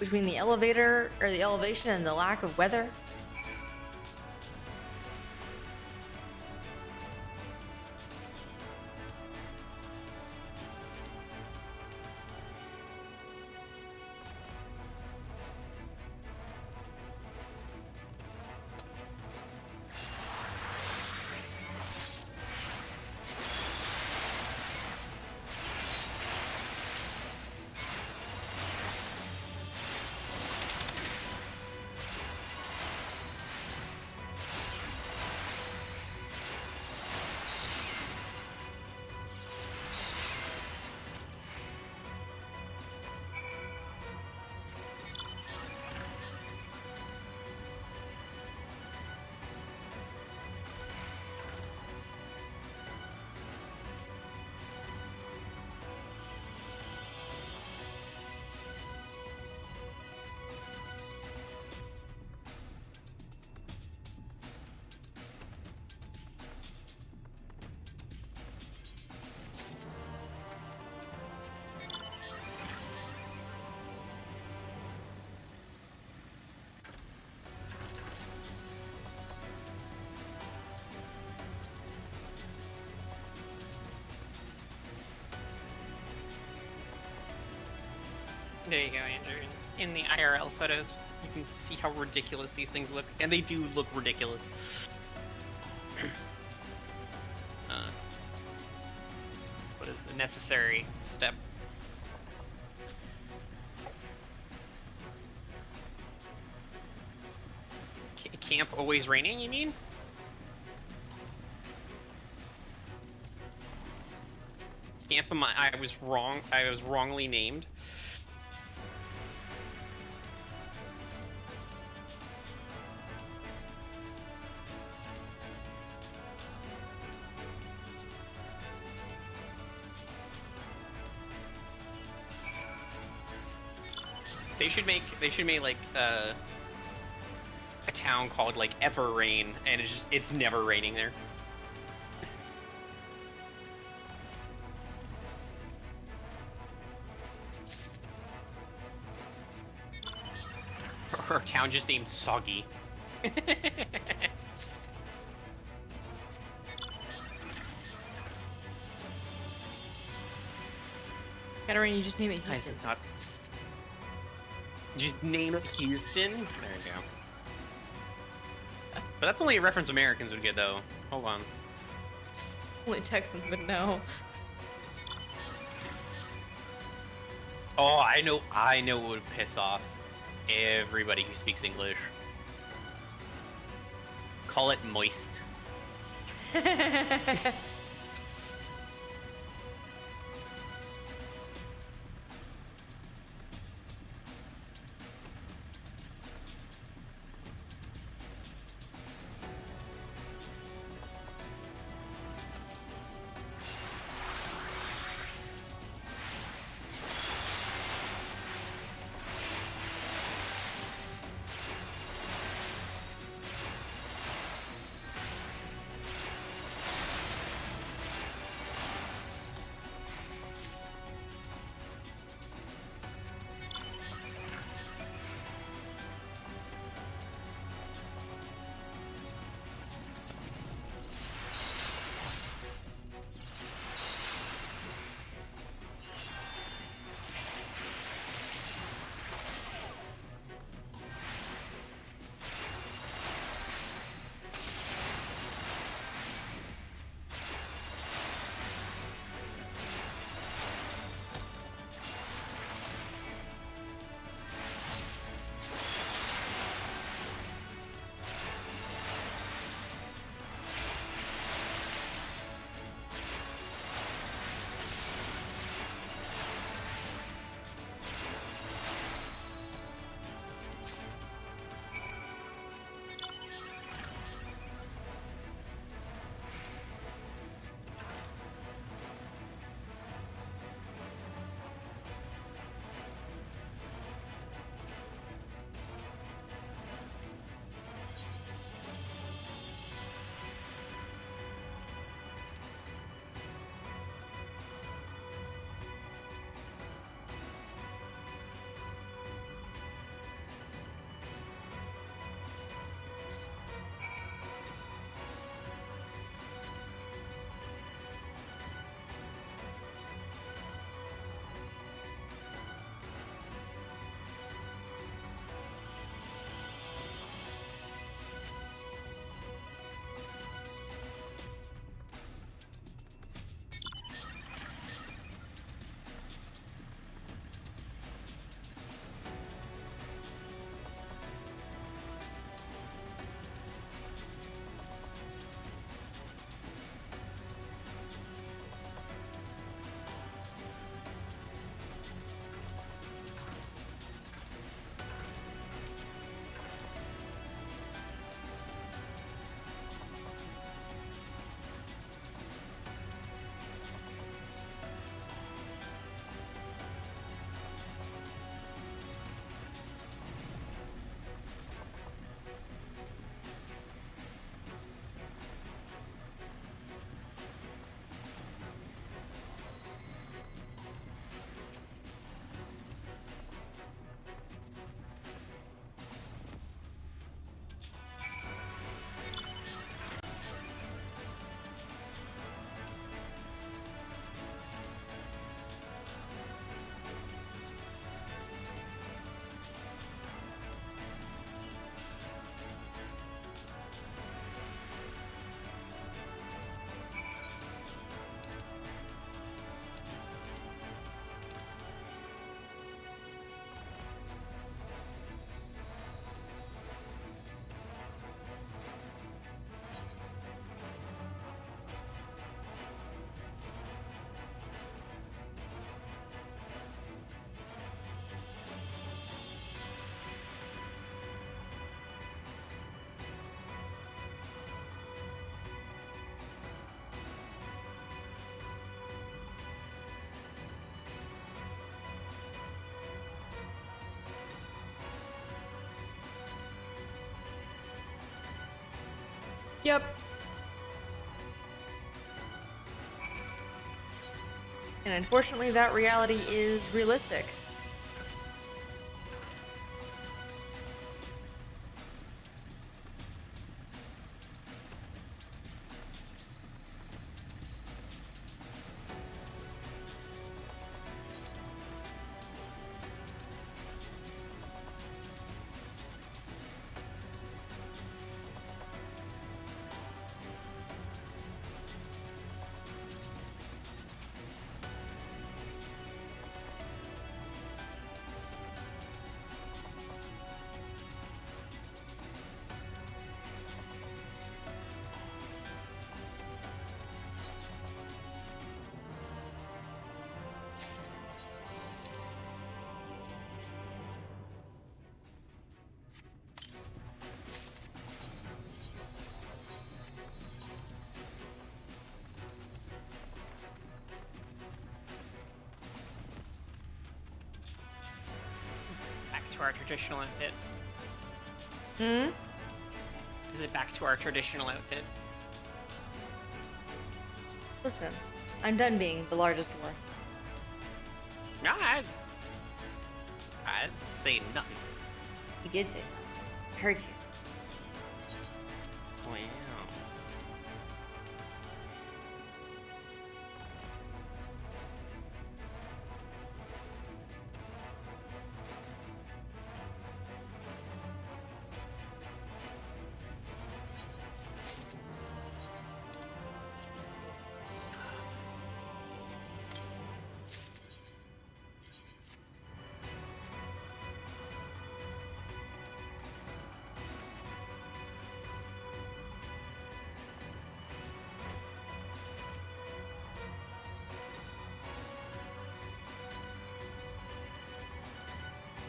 between the elevator or the elevation and the lack of weather. There you go, Andrew. In the IRL photos, you can see how ridiculous these things look, and they do look ridiculous. What is a necessary step? Camp always raining, you mean? Camp, I was wrong. I was wrongly named. They should make like a town called like Everrain, and it's never raining there. Or a town just named Soggy. Veteran, you just name it Houston. Nice, it's not. Just name it Houston. There you go. But that's only a reference Americans would get, though. Hold on. Only Texans would know. Oh, I know what would piss off everybody who speaks English. Call it moist. Yep. And unfortunately, that reality is realistic. Back to our traditional outfit. Hmm? Is it back to our traditional outfit? Listen, I'm done being the largest dwarf. No, I'd say nothing. You did say something. I heard you. Wow.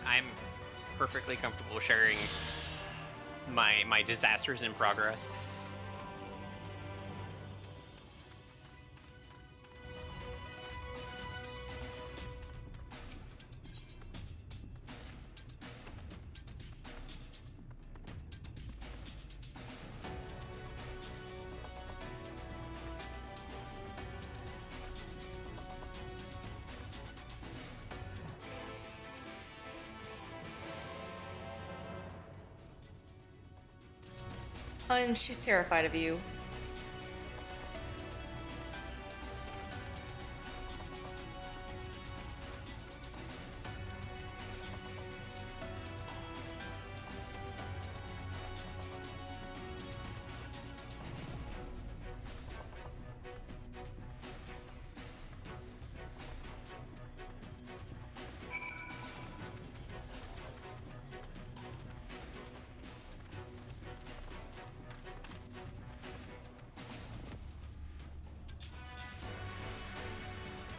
I'm perfectly comfortable sharing my disasters in progress. And she's terrified of you.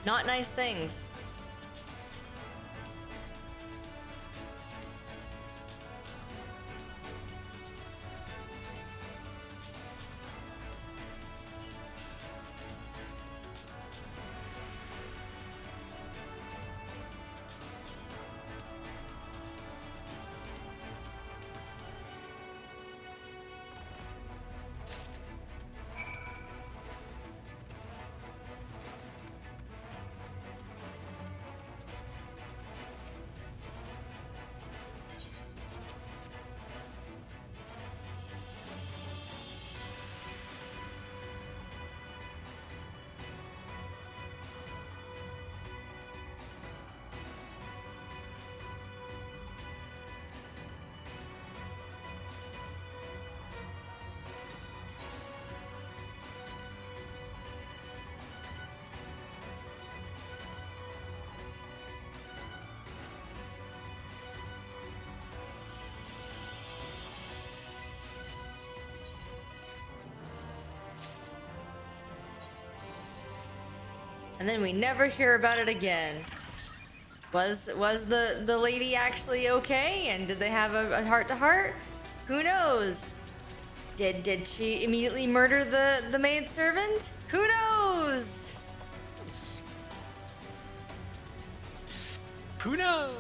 Not nice things. And then we never hear about it again. Was the lady actually okay? And did they have a heart-to-heart? Who knows? Did she immediately murder the maidservant? Who knows? Who knows?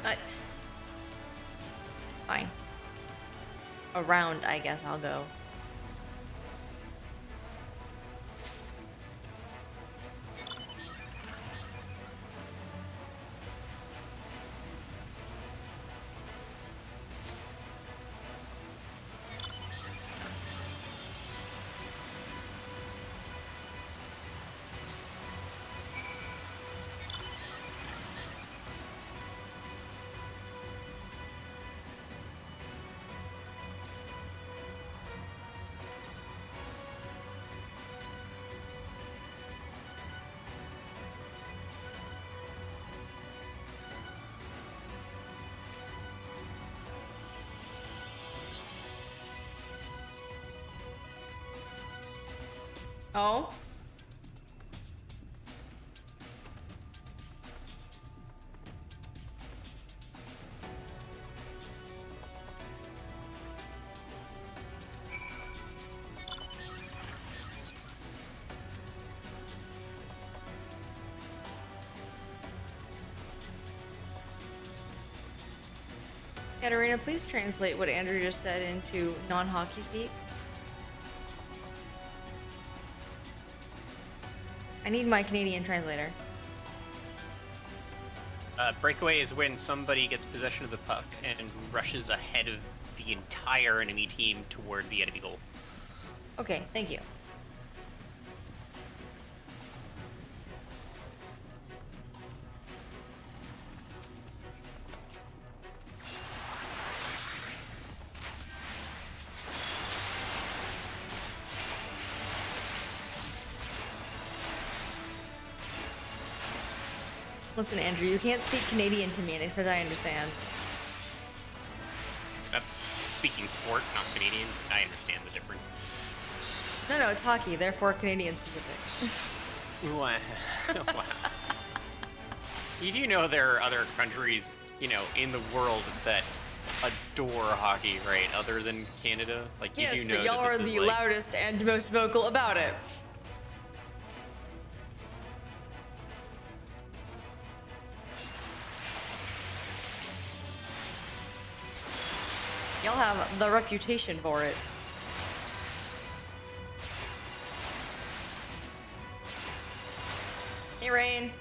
I... Fine. Around, I guess I'll go. Oh? Katarina, please translate what Andrew just said into non-hockey speak. I need my Canadian translator. Breakaway is when somebody gets possession of the puck and rushes ahead of the entire enemy team toward the enemy goal. Okay, thank you. Listen, Andrew, you can't speak Canadian to me and expect I understand. That's speaking sport, not Canadian. I understand the difference. No, it's hockey, therefore Canadian specific. Wow. Wow. You do know there are other countries, you know, in the world that adore hockey, right? Other than Canada? Like, you Yes, do know but y'all that are this is the like... loudest and most vocal about it. Y'all have the reputation for it. Hey, Rain.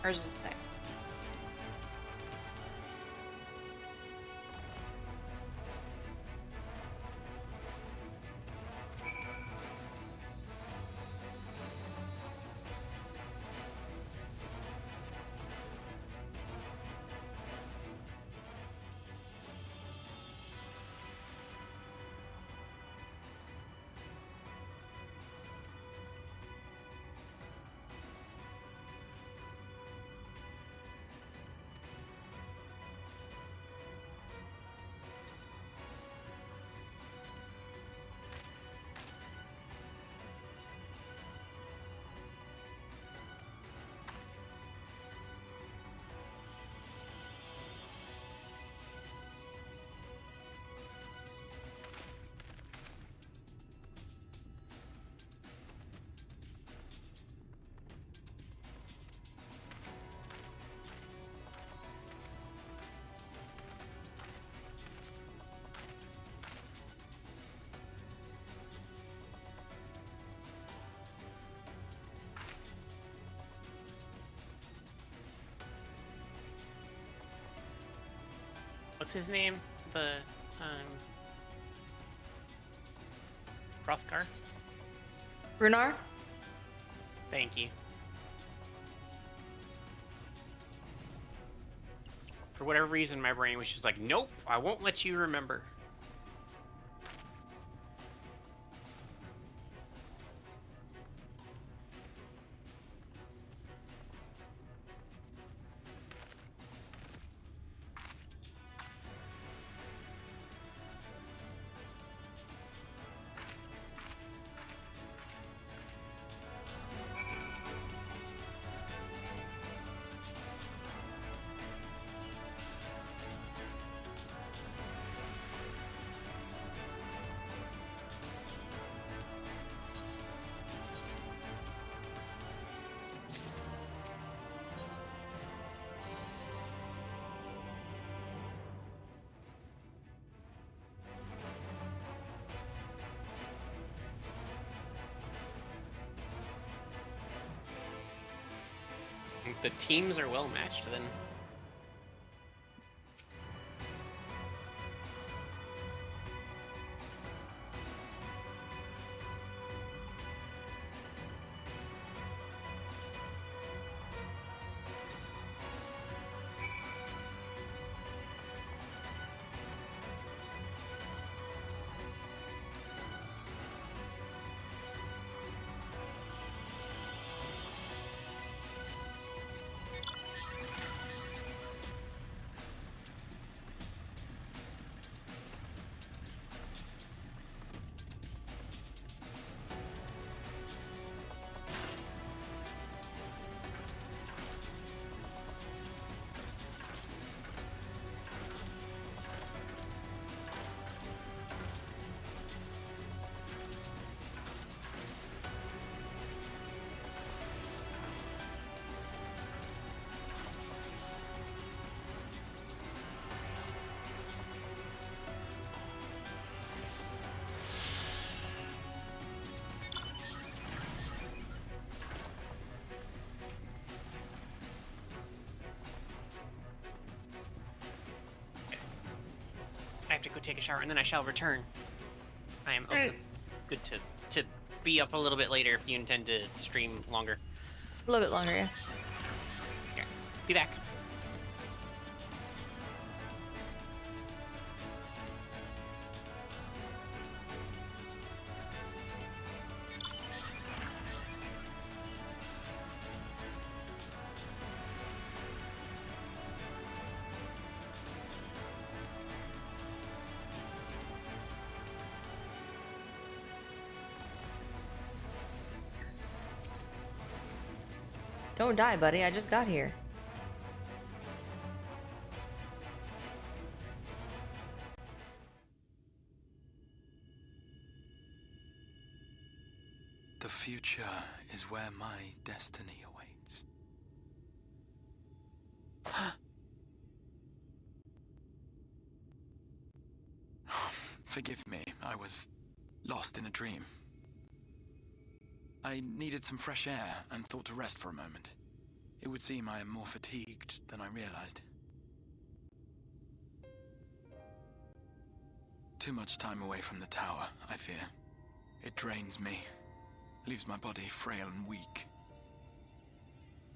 Or does it say? What's his name? The Hrothgar? Runar? Thank you. For whatever reason, my brain was just like, nope, I won't let you remember. The teams are well matched then. I have to go take a shower and then I shall return. I am also good to be up a little bit later if you intend to stream longer. A little bit longer, yeah. Okay. Be back. Don't die, buddy. I just got here. The future is where my destiny awaits. Forgive me, I was lost in a dream. I needed some fresh air and thought to rest for a moment. It would seem I am more fatigued than I realized. Too much time away from the tower, I fear. It drains me, leaves my body frail and weak.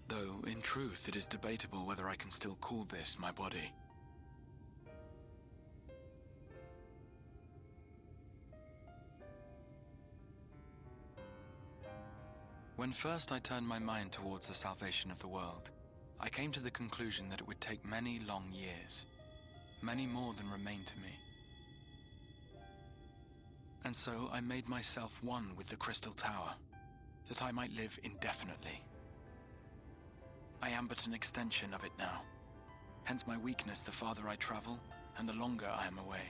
Though, in truth, it is debatable whether I can still call this my body. When first I turned my mind towards the salvation of the world, I came to the conclusion that it would take many long years, many more than remain to me. And so I made myself one with the Crystal Tower, that I might live indefinitely. I am but an extension of it now, hence my weakness the farther I travel, and the longer I am away.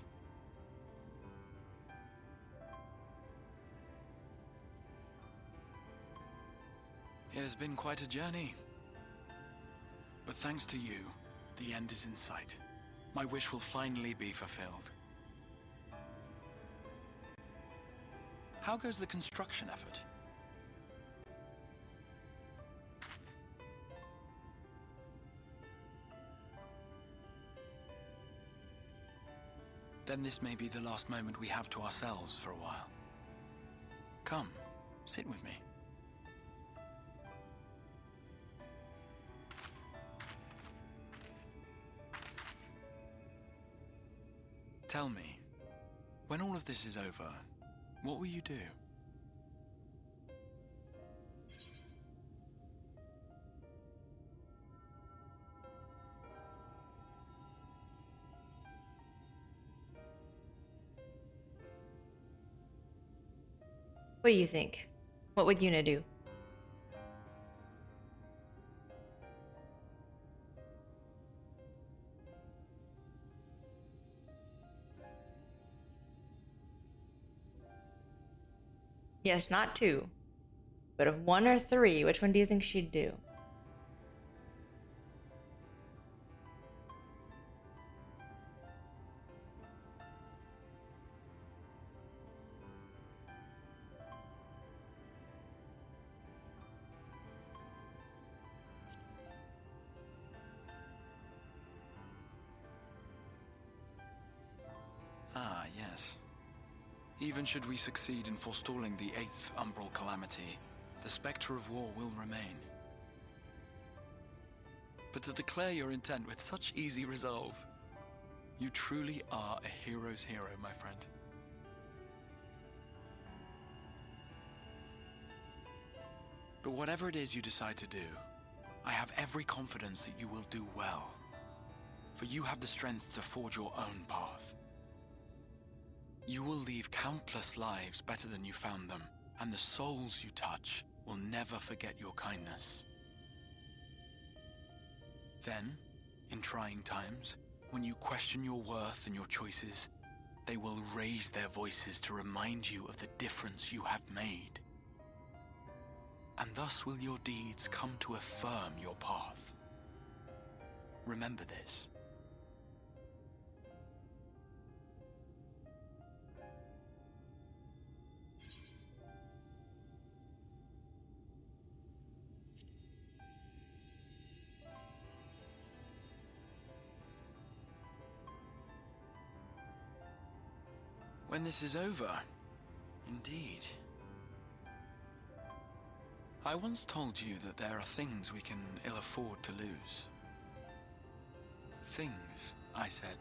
It has been quite a journey. But thanks to you, the end is in sight. My wish will finally be fulfilled. How goes the construction effort? Then this may be the last moment we have to ourselves for a while. Come, sit with me. Tell me, when all of this is over, what will you do? What do you think? What would Yuna do? Yes, not two. But of one or three, which one do you think she'd do? Ah, yes. Even should we succeed in forestalling the 8th Umbral Calamity, the specter of war will remain. But to declare your intent with such easy resolve, you truly are a hero's hero, my friend. But whatever it is you decide to do, I have every confidence that you will do well, for you have the strength to forge your own path. You will leave countless lives better than you found them, and the souls you touch will never forget your kindness. Then, in trying times, when you question your worth and your choices, they will raise their voices to remind you of the difference you have made. And thus will your deeds come to affirm your path. Remember this. When this is over, indeed. I once told you that there are things we can ill afford to lose. Things, I said,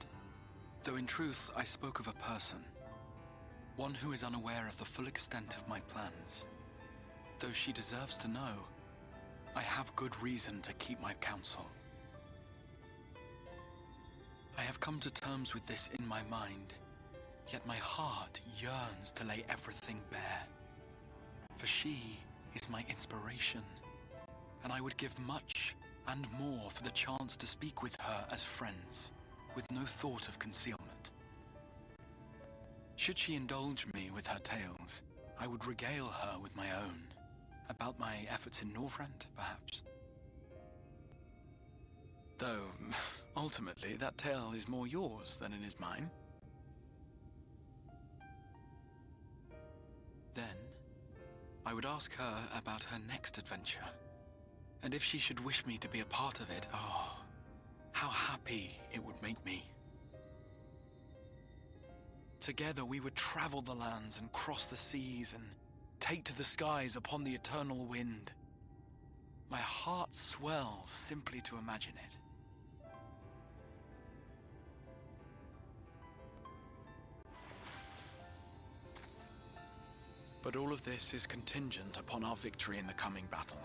though in truth I spoke of a person. One who is unaware of the full extent of my plans. Though she deserves to know, I have good reason to keep my counsel. I have come to terms with this in my mind, yet my heart yearns to lay everything bare. For she is my inspiration, and I would give much and more for the chance to speak with her as friends, with no thought of concealment. Should she indulge me with her tales, I would regale her with my own, about my efforts in Northrend, perhaps. Though, ultimately, that tale is more yours than it is mine. Then, I would ask her about her next adventure, And if she should wish me to be a part of it, oh, how happy it would make me. Together we would travel the lands and cross the seas and take to the skies upon the eternal wind. My heart swells simply to imagine it. But all of this is contingent upon our victory in the coming battle.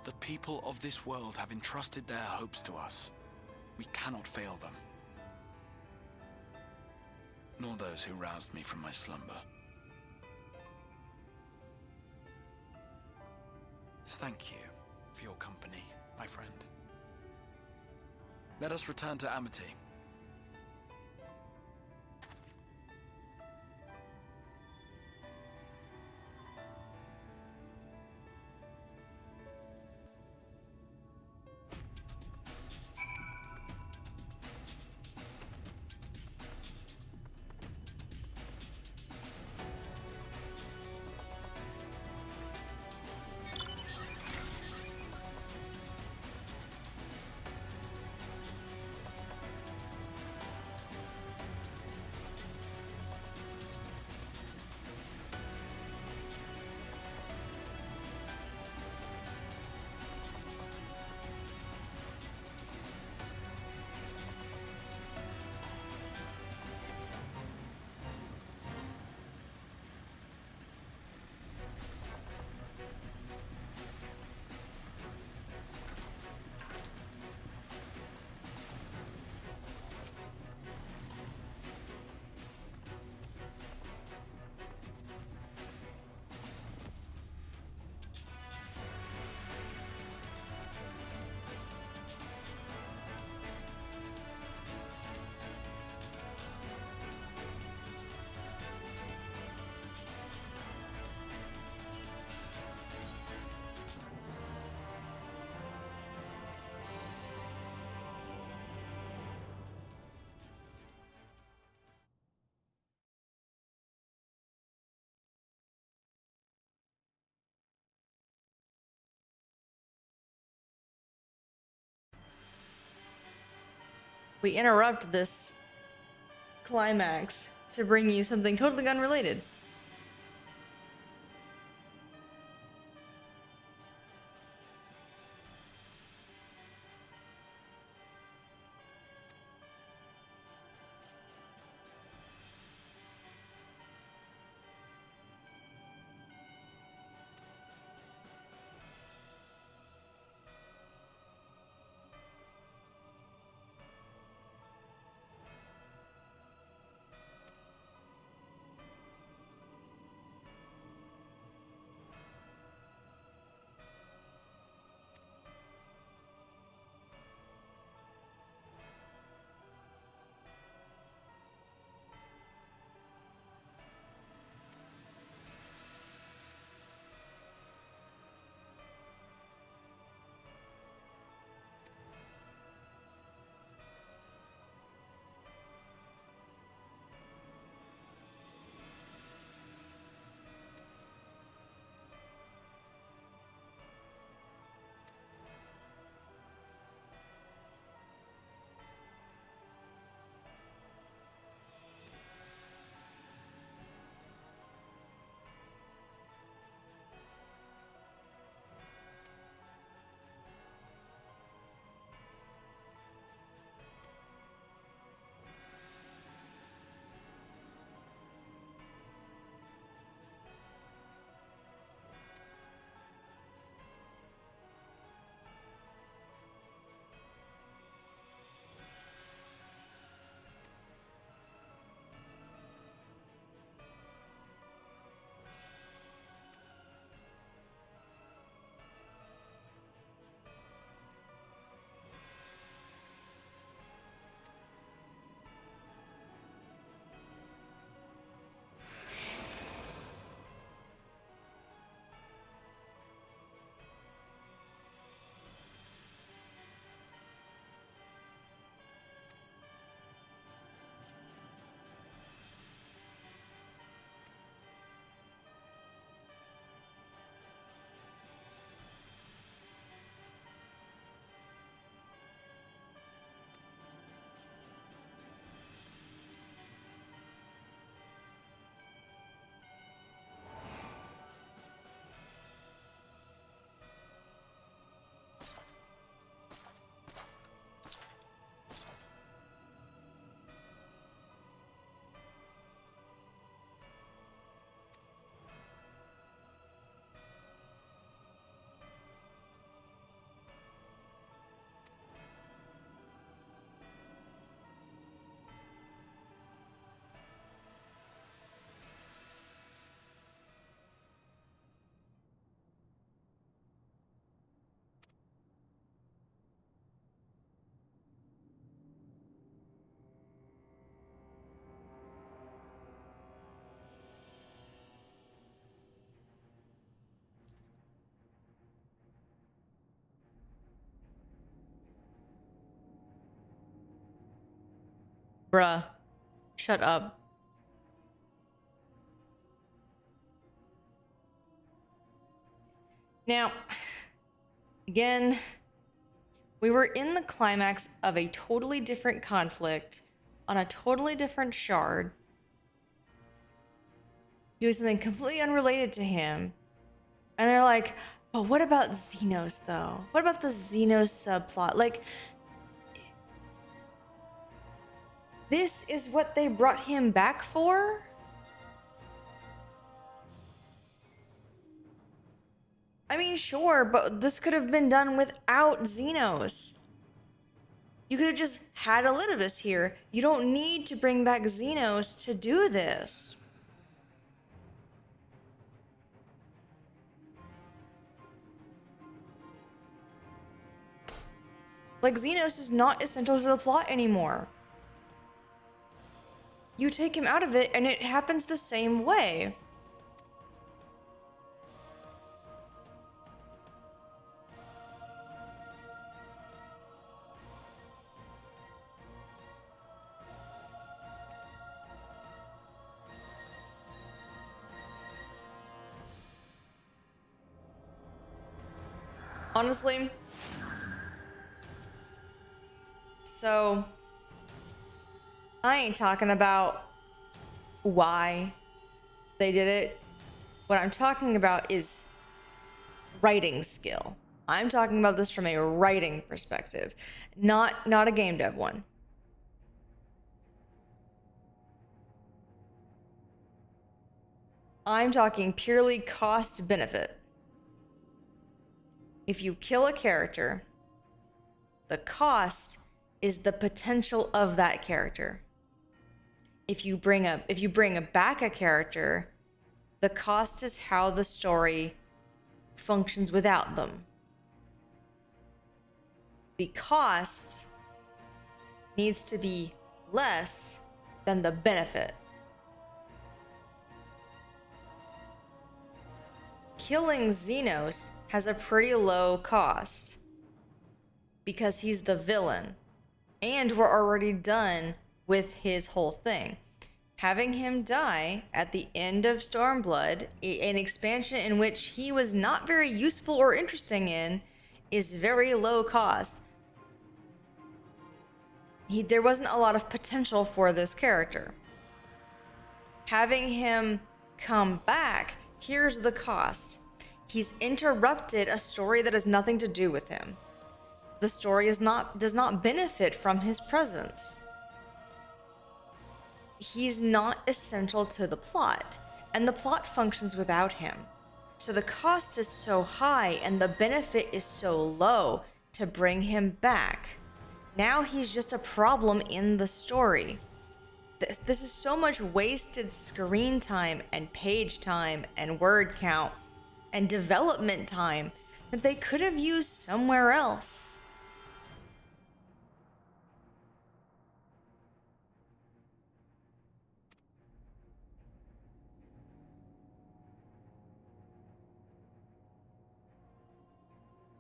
The people of this world have entrusted their hopes to us. We cannot fail them. Nor those who roused me from my slumber. Thank you for your company, my friend. Let us return to Amity. We interrupt this climax to bring you something totally unrelated. Bruh. Shut up. Now, again, we were in the climax of a totally different conflict on a totally different shard, doing something completely unrelated to him. And they're like, but what about Xenos, though? What about the Xenos subplot? Like, this is what they brought him back for? I mean, sure, but this could have been done without Xenos. You could have just had Elidibus here. You don't need to bring back Xenos to do this. Like, Xenos is not essential to the plot anymore. You take him out of it, and it happens the same way. Honestly, so I ain't talking about why they did it. What I'm talking about is writing skill. I'm talking about this from a writing perspective, not a game dev one. I'm talking purely cost benefit. If you kill a character, the cost is the potential of that character. If you bring back a character, the cost is how the story functions without them. The cost needs to be less than the benefit. Killing Xenos has a pretty low cost because he's the villain, and we're already done with his whole thing. Having him die at the end of Stormblood, an expansion in which he was not very useful or interesting in, is very low cost. There wasn't a lot of potential for this character. Having him come back, here's the cost. He's interrupted a story that has nothing to do with him. The story does not benefit from his presence. He's not essential to the plot, and the plot functions without him. So the cost is so high and the benefit is so low to bring him back. Now he's just a problem in the story. This is so much wasted screen time and page time and word count and development time that they could have used somewhere else.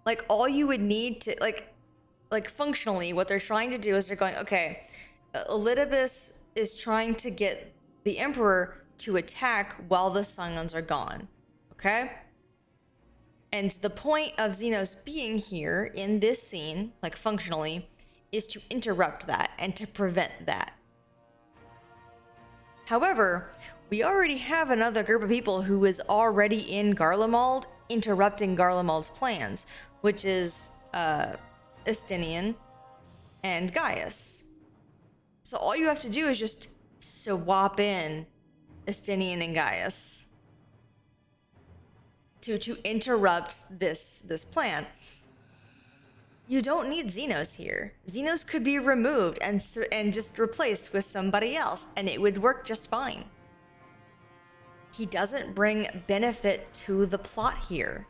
Like, all you would need to, like functionally, what they're trying to do is they're going, okay, Elidibus is trying to get the Emperor to attack while the Scions are gone, okay? And the point of Xenos being here in this scene, like functionally, is to interrupt that and to prevent that. However, we already have another group of people who is already in Garlemald interrupting Garlemald's plans, which is Estinian and Gaius. So all you have to do is just swap in Estinian and Gaius to interrupt this plan. You don't need Xenos here. Xenos could be removed and just replaced with somebody else, and it would work just fine. He doesn't bring benefit to the plot here.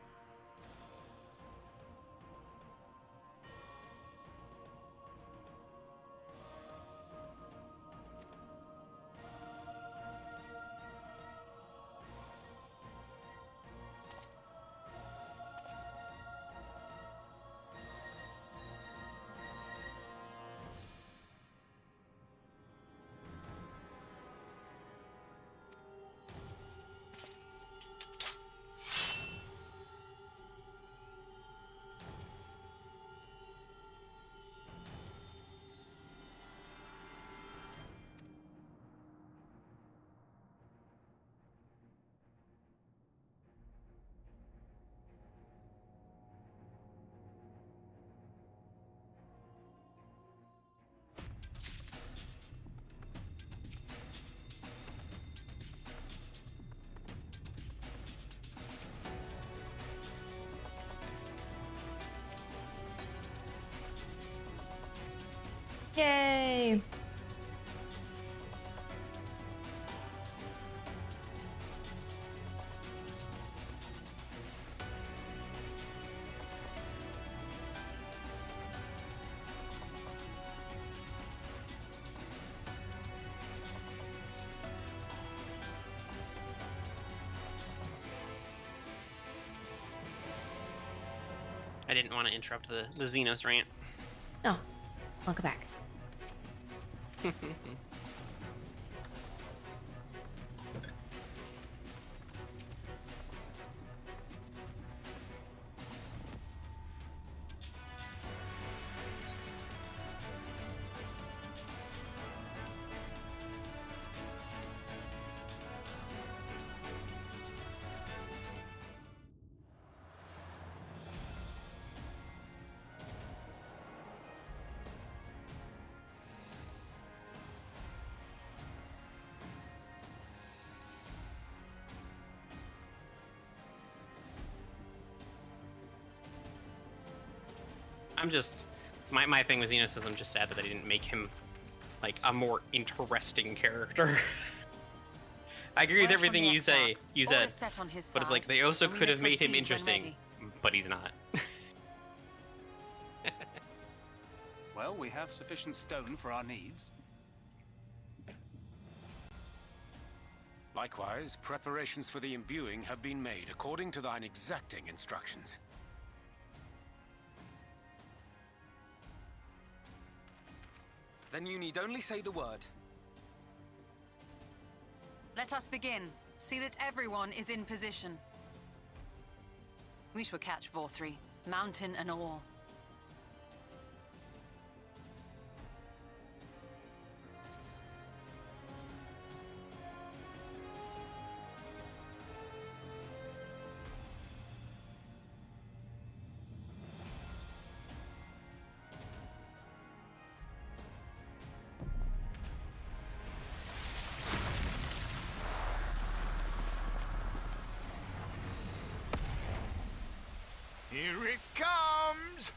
Yay! I didn't want to interrupt the Xenos rant. Oh, welcome back. I'm just my thing with Xenos is I'm just sad that they didn't make him like a more interesting character. I agree with everything you said, but it's like they also could have made him interesting, but he's not. Well, we have sufficient stone for our needs. Likewise, preparations for the imbuing have been made according to thine exacting instructions. Then you need only say the word. Let us begin. See that everyone is in position. We shall catch Vauthry, mountain and all. Here it comes!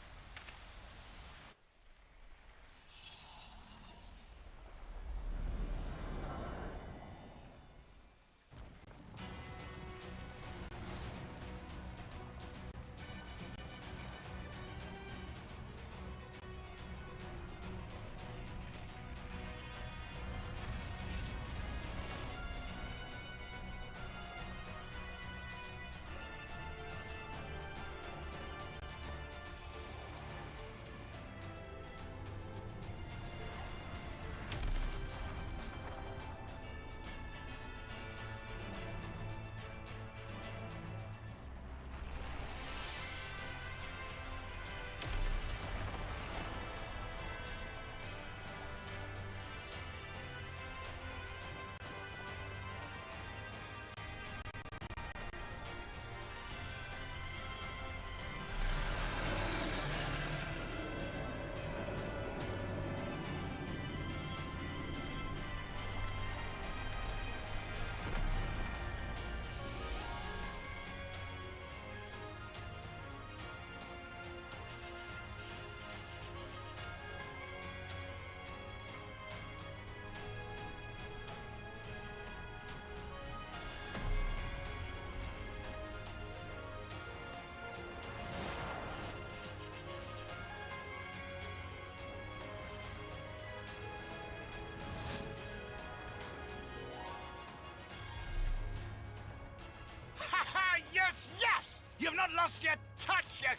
Yes, yes! You've not lost your touch, you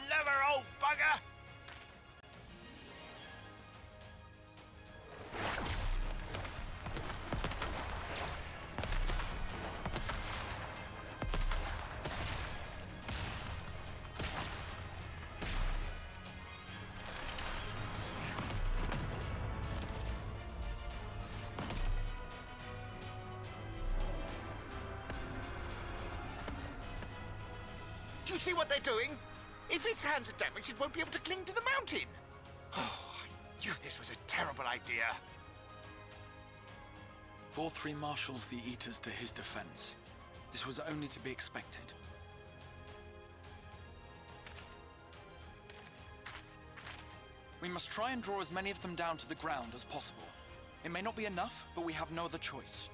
clever old bugger! Do you see what they're doing? If its hands are damaged, it won't be able to cling to the mountain. Oh, I knew this was a terrible idea. Vauthry marshals the Eaters to his defense. This was only to be expected. We must try and draw as many of them down to the ground as possible. It may not be enough, but we have no other choice.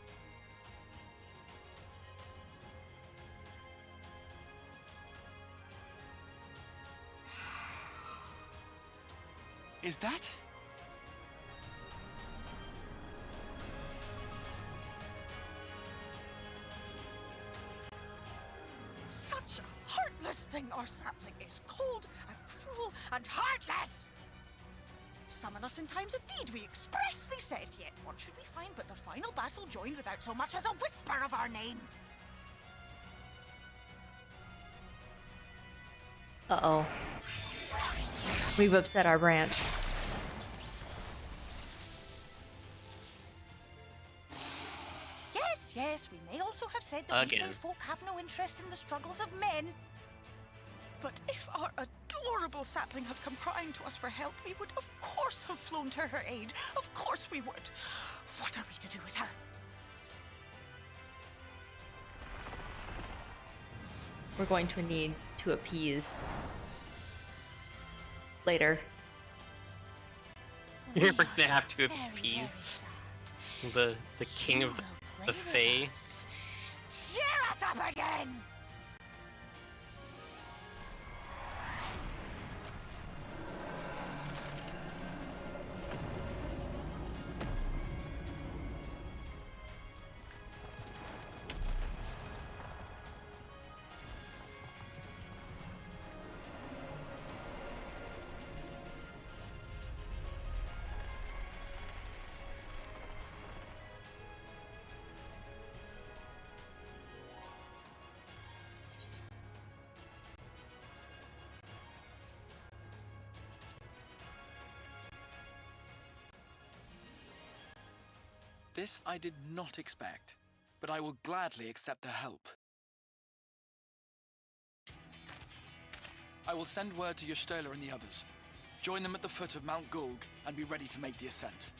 Is that? Such a heartless thing our sapling is, cold and cruel and heartless! Summon us in times of need, we expressly said, yet what should we find but the final battle joined without so much as a whisper of our name? Uh-oh. We've upset our branch. Yes, we may also have said that Again. weekday folk have no interest in the struggles of men. But if our adorable sapling had come crying to us for help, we would of course have flown to her aid. Of course we would. What are we to do with her? We're going to need to appease later. You're We gonna are have to very, appease very sad. the king of You will the play with Fae. us. Cheer us up again! This I did not expect, but I will gladly accept the help. I will send word to Y'shtola and the others. Join them at the foot of Mount Gulg and be ready to make the ascent.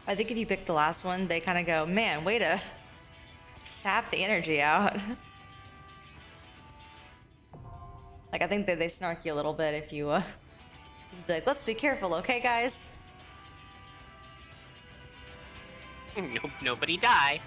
I think if you pick the last one, they kind of go, man, way to sap the energy out. Like, I think that they snark you a little bit if you, be like, let's be careful, okay, guys? Nobody die.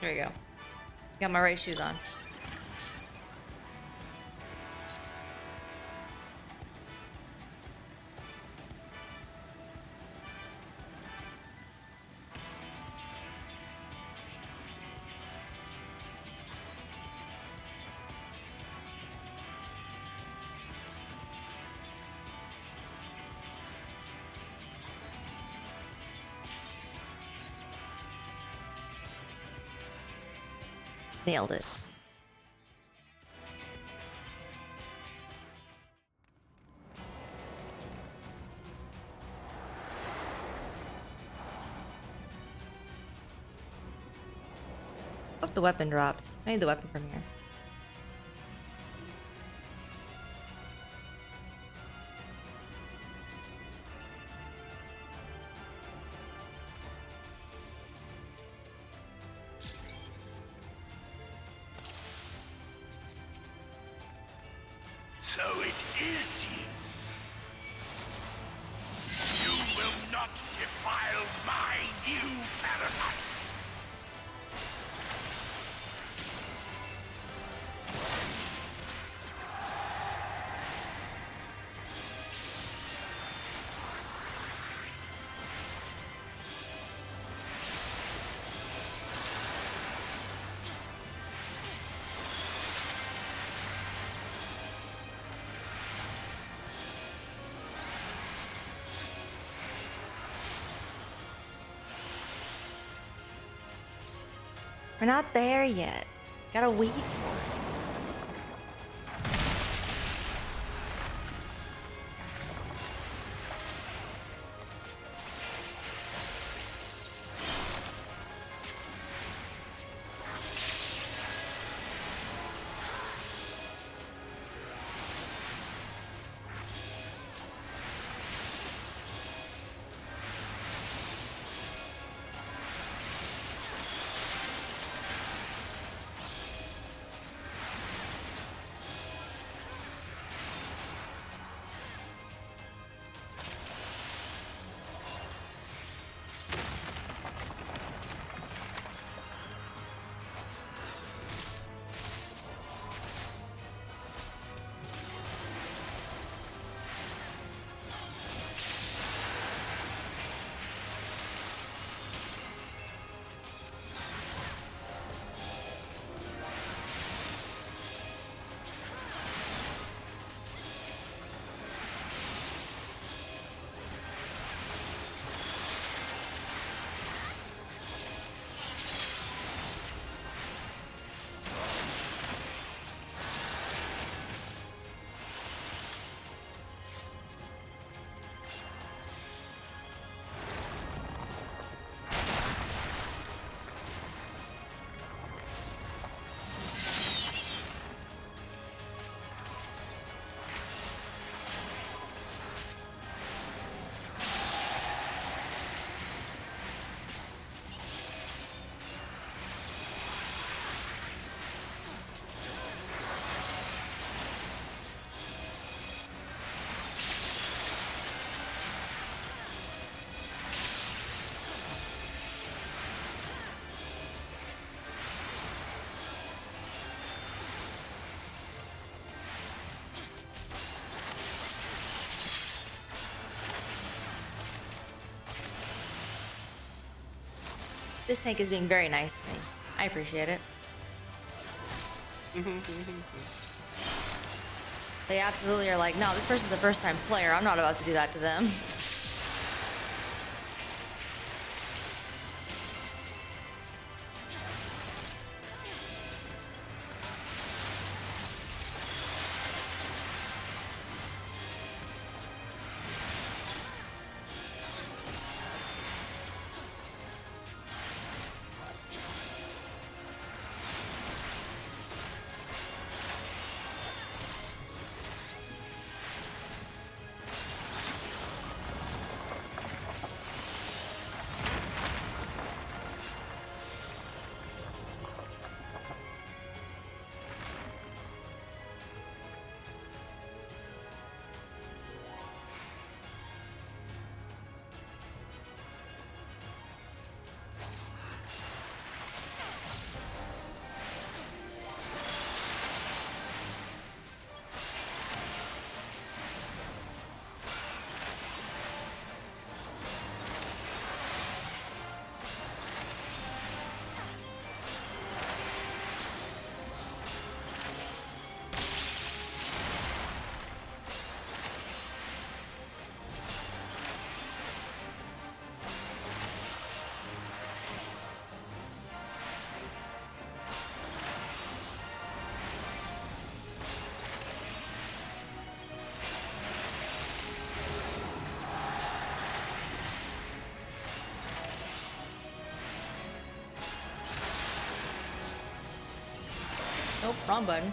There we go. Got my right shoes on. Nailed it. Hope the weapon drops. I need the weapon from here. So it is you. You will not defile my new paradise. We're not there yet. Gotta wait for it. This tank is being very nice to me. I appreciate it. They absolutely are like, no, this person's a first-time player. I'm not about to do that to them. Nope, wrong button.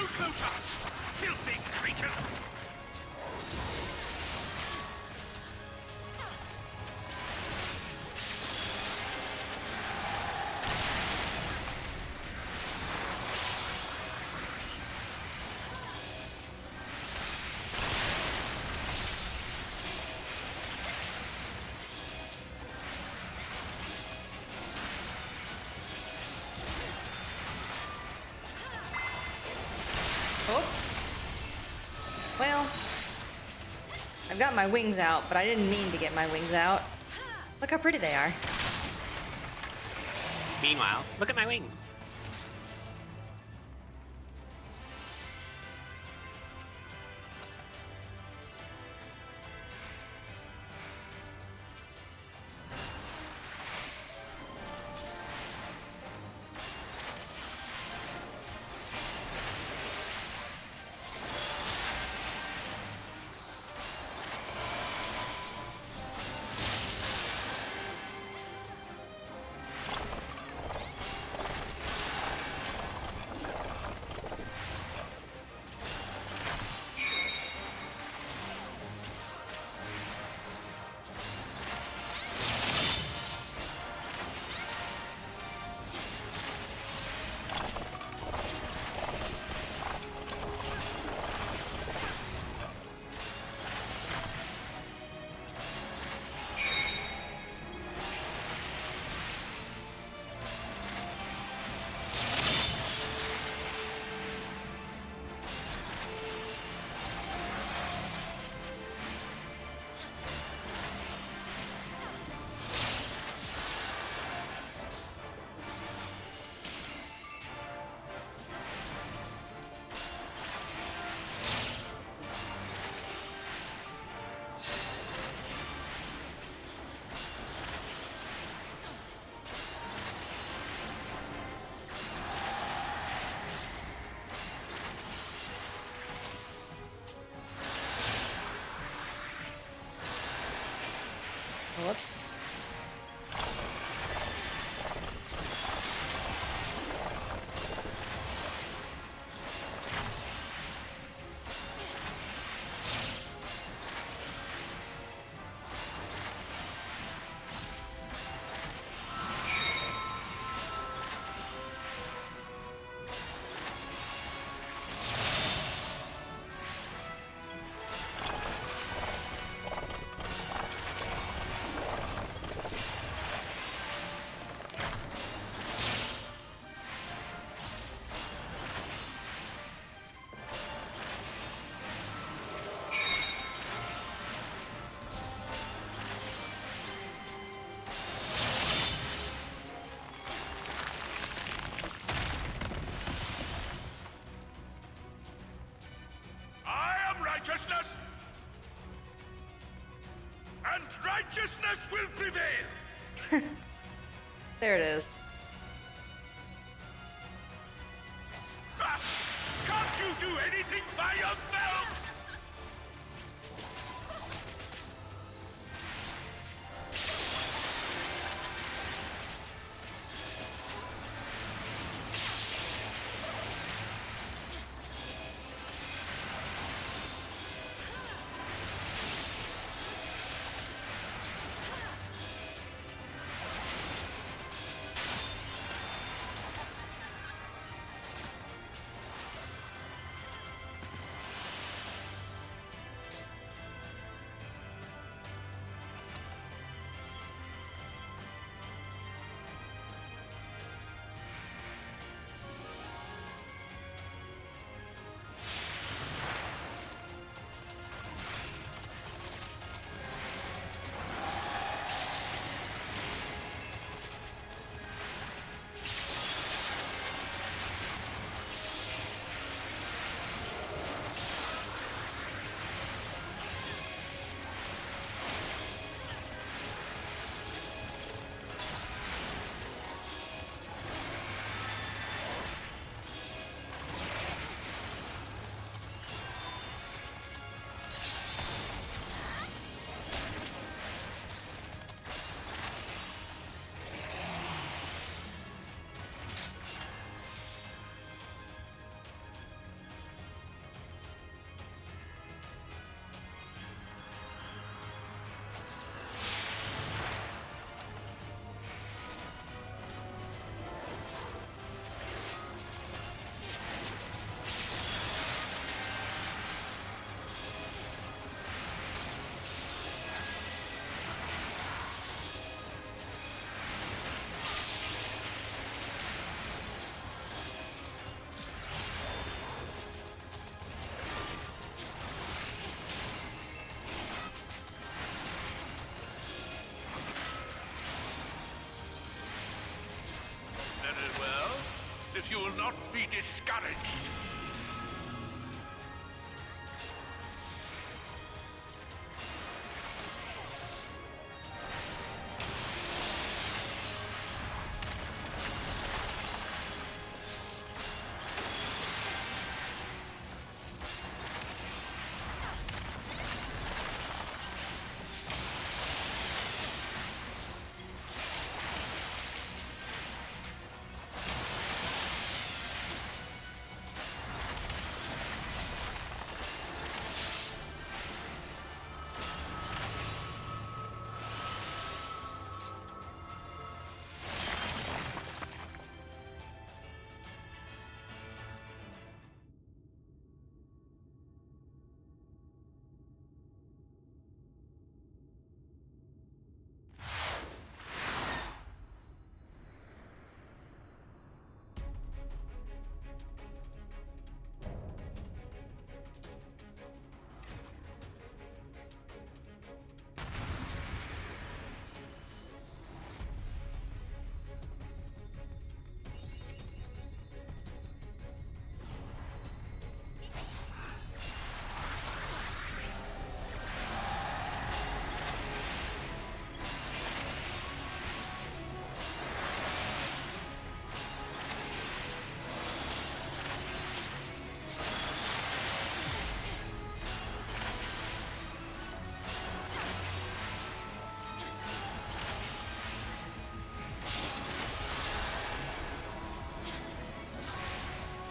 No closer! Filthy creatures! Oh. Well, I've got my wings out, but I didn't mean to get my wings out. Look how pretty they are. Meanwhile, look at my wings. Whoops. Righteousness! And righteousness will prevail! There it is. Ah, can't you do anything by yourself? be discouraged.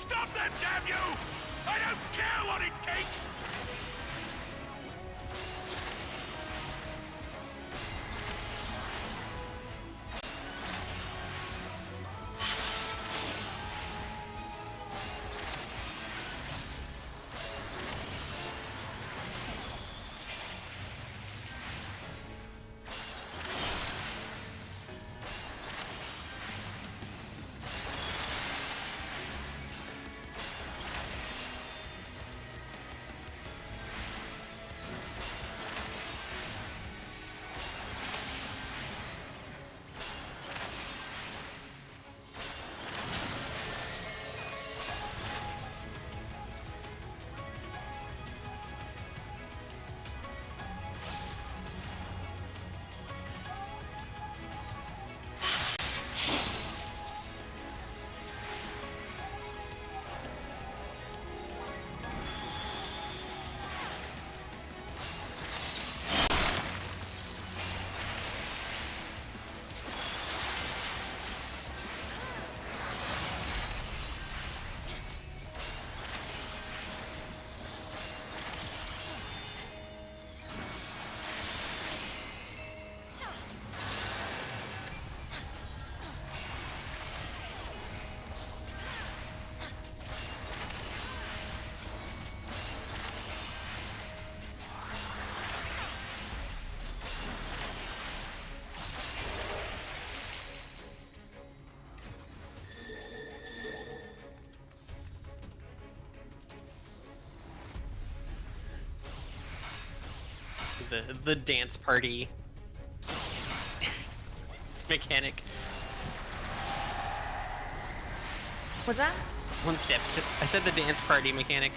Stop them, damn you! I don't care what it takes! The dance party mechanic. What's that? One step to, I said the dance party mechanic.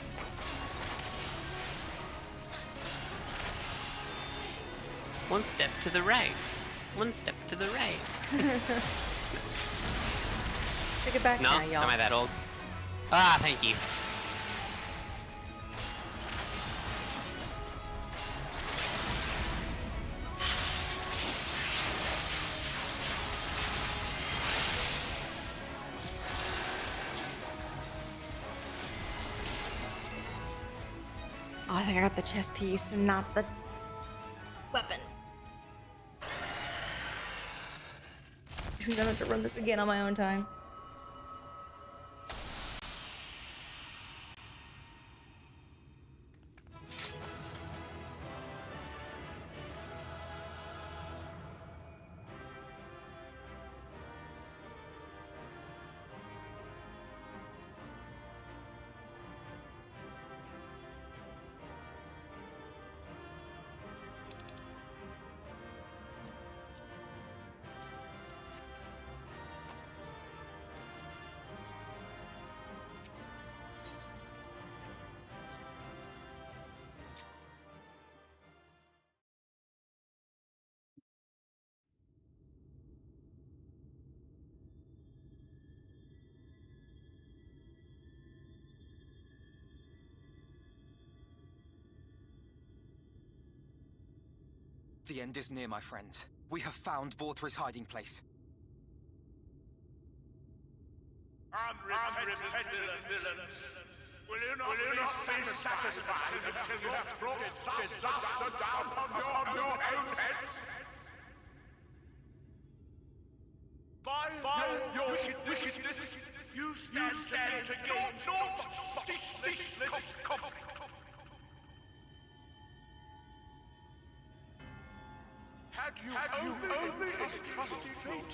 One step to the right. One step to the right. Take it back No? now, y'all. Am I that old? Ah, thank you. Oh, I think I got the chess piece and not the weapon. I'm gonna have to run this again on my own time. The end is near, my friends. We have found Vauthry's hiding place. Unrepentant villains! Will you not be satisfied until you have brought disaster down upon your own heads? By your wickedness, you stand to gain naught but ceaseless conflict. Had you only entrusted fate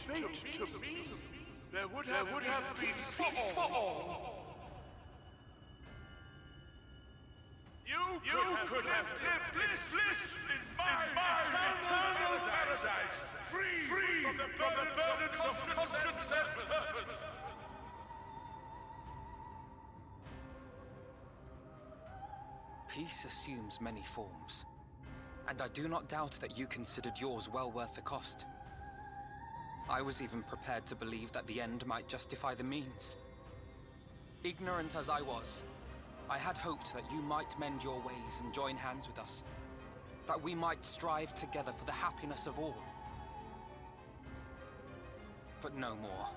to me, there would have been peace for all. You could have lived bliss in my eternal paradise, free from the burdens of conscience and purpose. Peace assumes many forms, and I do not doubt that you considered yours well worth the cost. I was even prepared to believe that the end might justify the means. Ignorant as I was, I had hoped that you might mend your ways and join hands with us, that we might strive together for the happiness of all. But no more.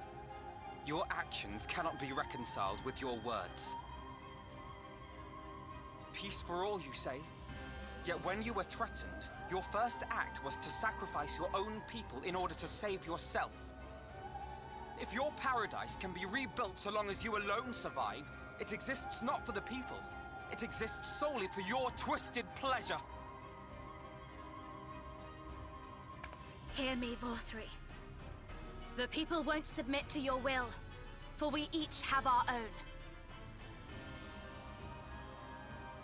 Your actions cannot be reconciled with your words. Peace for all, you say? Yet when you were threatened, your first act was to sacrifice your own people in order to save yourself. If your paradise can be rebuilt so long as you alone survive, it exists not for the people. It exists solely for your twisted pleasure. Hear me, Vauthry. The people won't submit to your will, for we each have our own.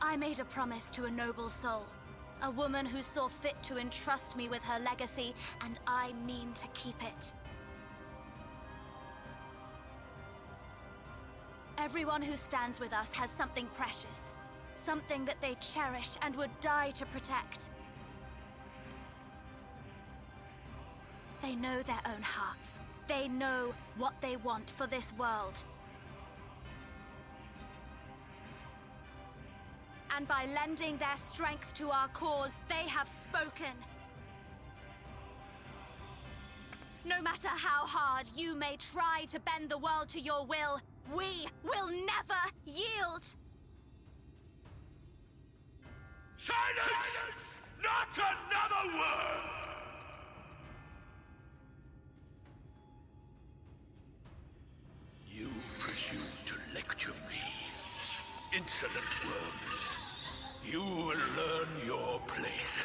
I made a promise to a noble soul, a woman who saw fit to entrust me with her legacy, and I mean to keep it. Everyone who stands with us has something precious, something that they cherish and would die to protect. They know their own hearts. They know what they want for this world. And by lending their strength to our cause, they have spoken. No matter how hard you may try to bend the world to your will, we will never yield! Silence! Not another word! You presume to lecture me, insolent worms. You will learn your place.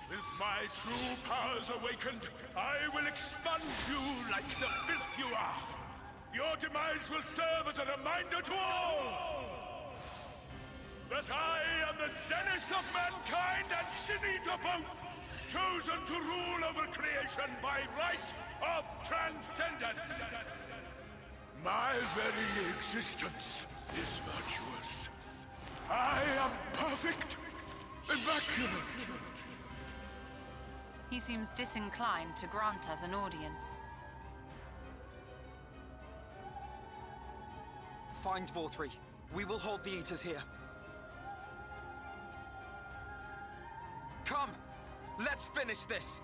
With my true powers awakened, I will expunge you like the filth you are. Your demise will serve as a reminder to all that I am the zenith of mankind and Shinita both, chosen to rule over creation by right of transcendence. My very existence is virtuous. I am perfect, immaculate. He seems disinclined to grant us an audience. Find Vauthry. We will hold the Eaters here. Come! Let's finish this!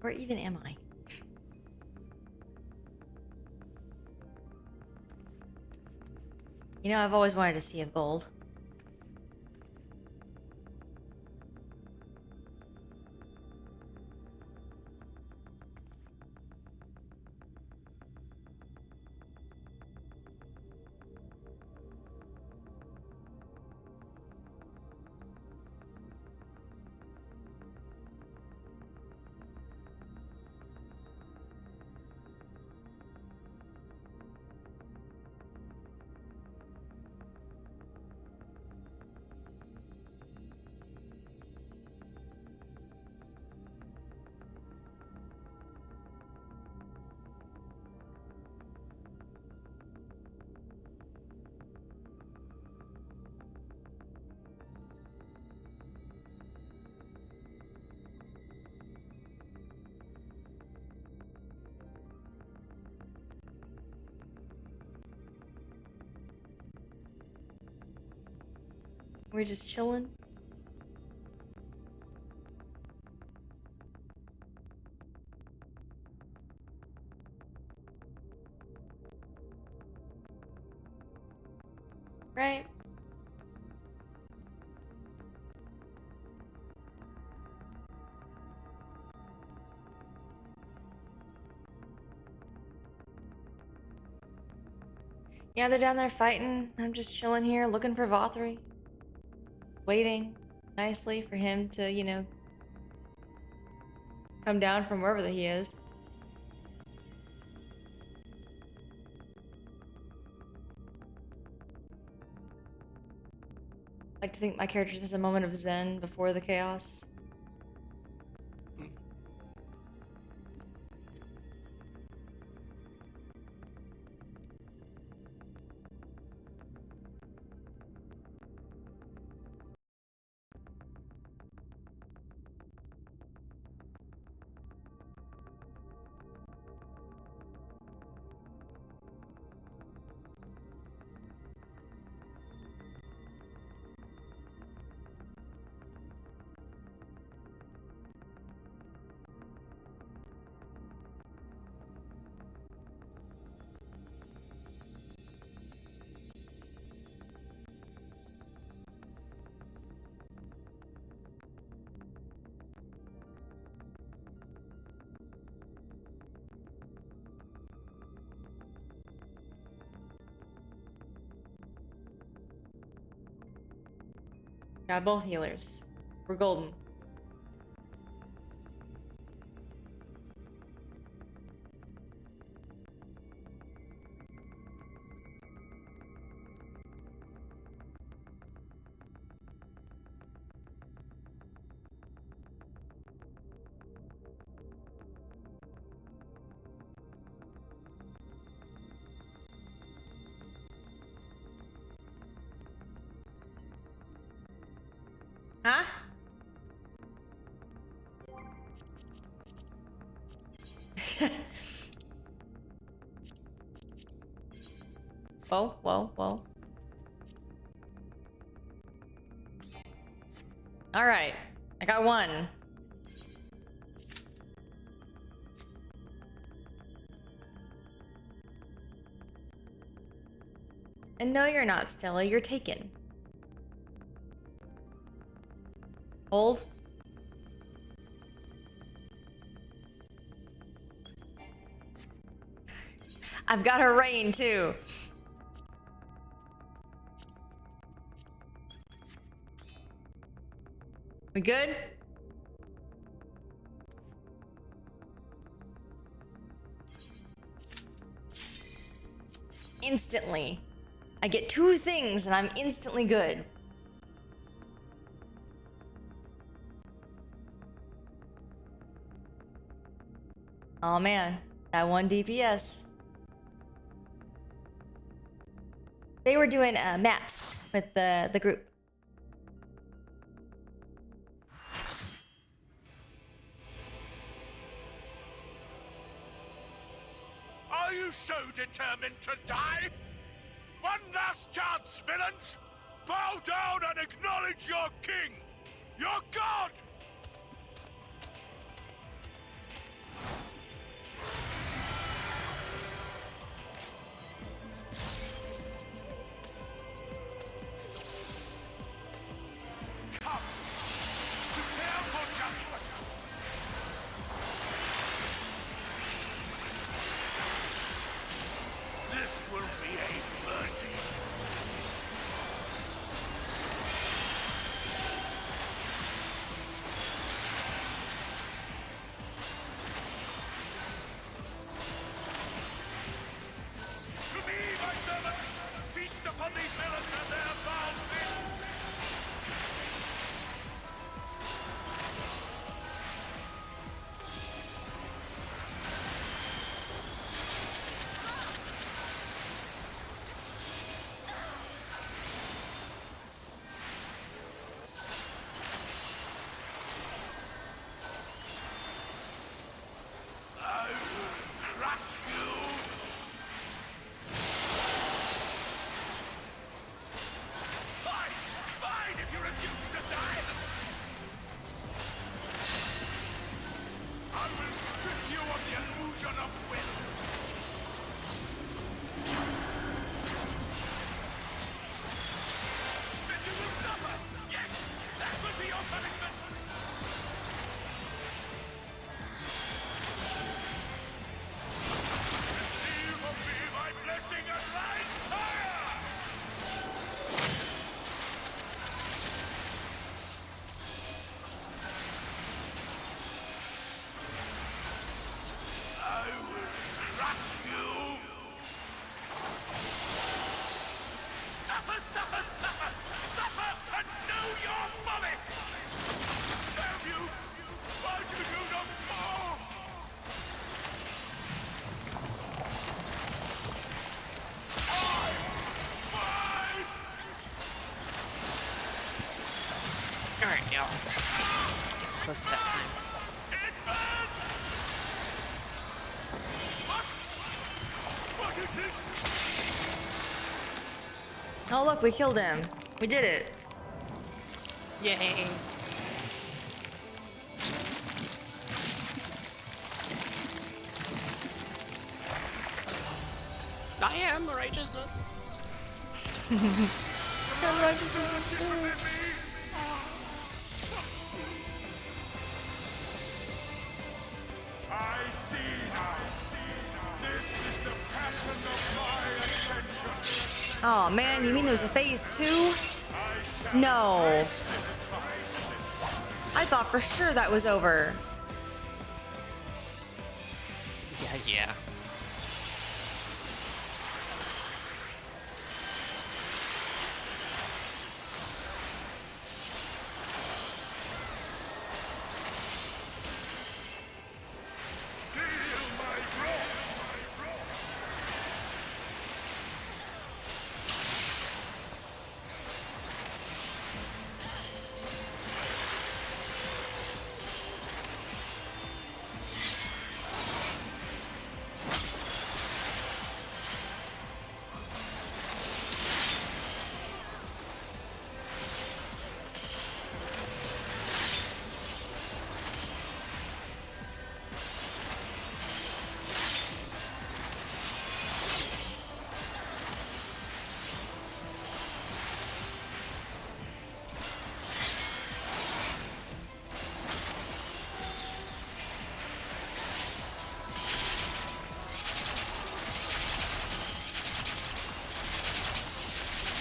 Where even am I? You know, I've always wanted a sea of gold. We're just chilling. Right. Yeah, they're down there fighting. I'm just chilling here looking for Vauthry. Waiting nicely for him to, you know, come down from wherever he is. I like to think my character just has a moment of zen before the chaos. Got both healers. We're golden. Huh? Whoa, whoa, whoa. All right, I got one. And no, you're not, Stella. You're taken. Hold. I've got her rain too. We good? Instantly. I get 2 things and I'm instantly good. Oh man, that 1 DPS. They were doing maps with the group. Are you so determined to die? One last chance, villains! Bow down and acknowledge your king! Your god! Come! Prepare for judgment! This will be a mercy. crush you! Suffer, suffer, suffer! Suffer and know your vomit! Damn you! Why do you not fall? Alright, y'all. Close to that time. What is this? Oh look, we killed him. We did it. Yay! I am righteousness. I see now. This is the passion of my attention. Oh man, you mean there's a phase 2? No. I thought for sure that was over. Yeah.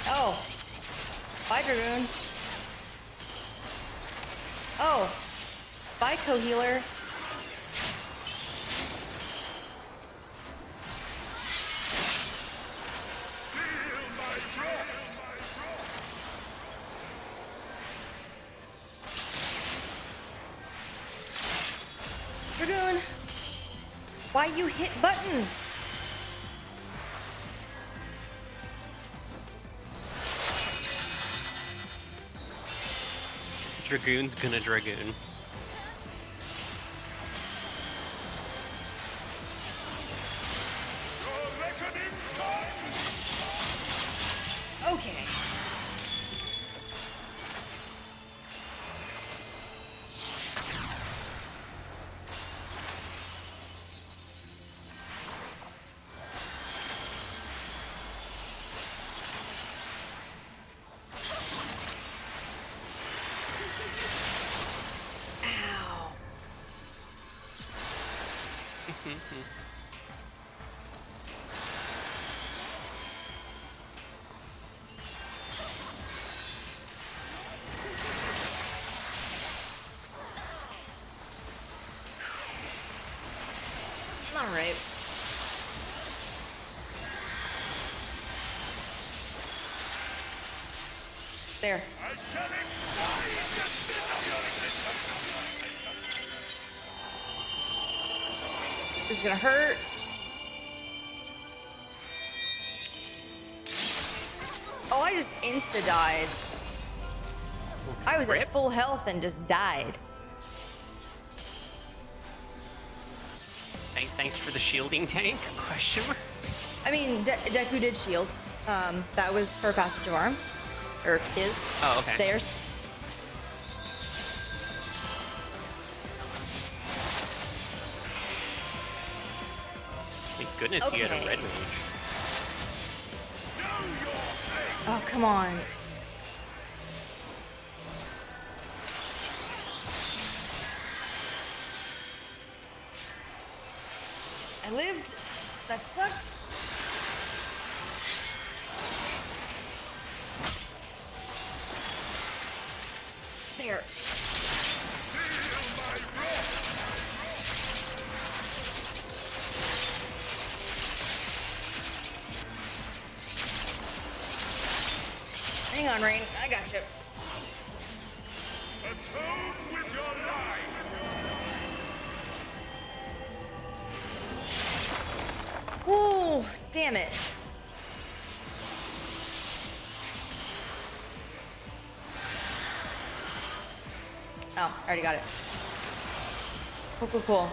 Oh. Bye, Dragoon. Oh. Bye, Co-Healer. Dragoon. Why you hit button? Dragoon's gonna Dragoon. Okay. All right. There. This is gonna hurt. Oh, I just insta-died. I was at full health and just died. Thanks for the shielding tank? Question mark? I mean, Deku did shield. That was her passage of arms. Or his. Oh, okay. Theirs. Thank goodness you had a red mage. Oh, come on. I lived. That sucked. There. Hang on, Rain. I got you. Atone with your life. Whoa, damn it. Oh, I already got it. Cool, cool, cool.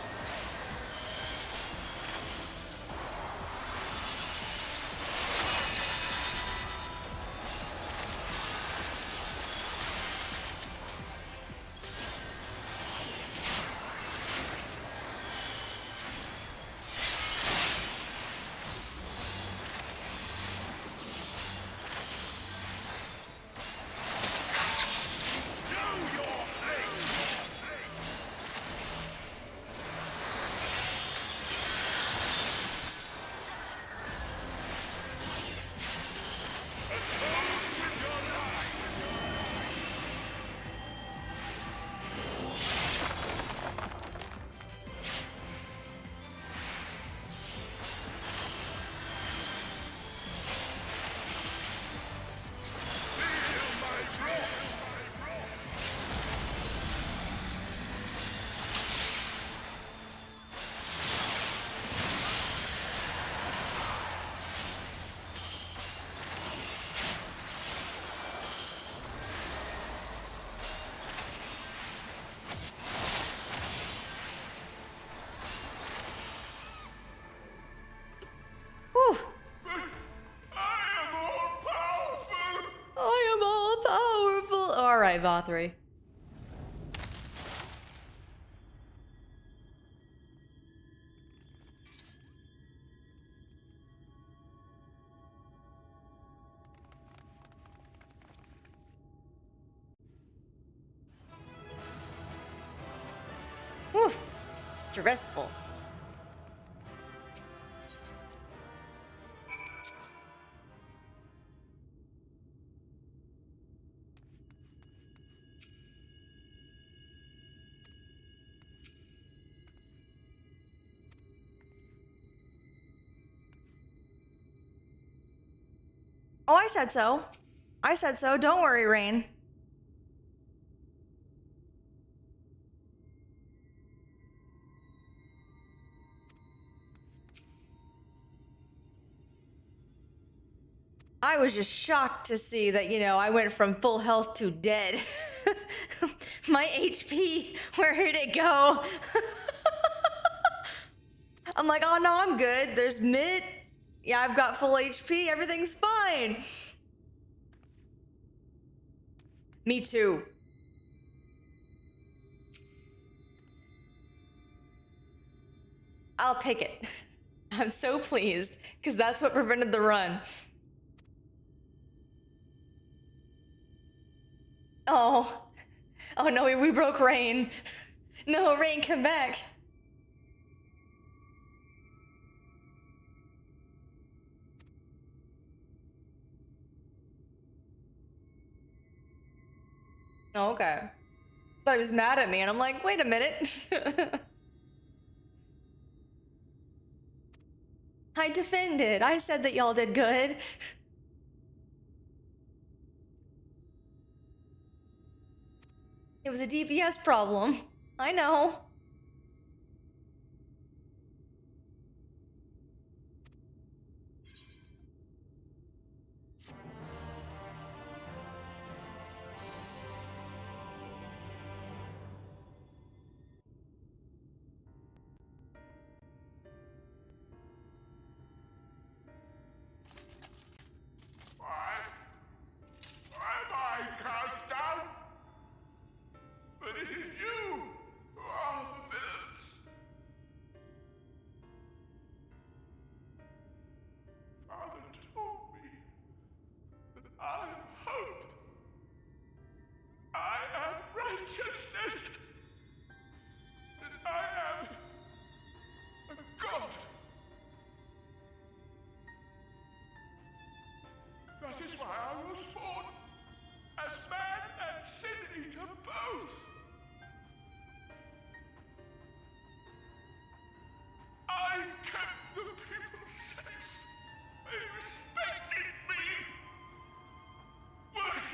Whew. I am all powerful. All right, Vauthry. Whew. Stressful. Oh, I said so. I said so. Don't worry, Rain. I was just shocked to see that, you know, I went from full health to dead. My HP, where did it go? I'm like, oh no, I'm good. There's mid. Yeah, I've got full HP. Everything's fine. Me too. I'll take it. I'm so pleased, because that's what prevented the run. Oh. Oh no, we broke Rain. No, Rain, come back. Oh, okay. Thought he was mad at me, and I'm like, wait a minute. I defended. I said that y'all did good. It was a DPS problem. I know. Why am I cast down? But it is you who are the villains. Father told me that I am hope. I am righteousness. That I am a god. That is why I was born as man and sin eater both. I kept the people safe. They respected me. Worship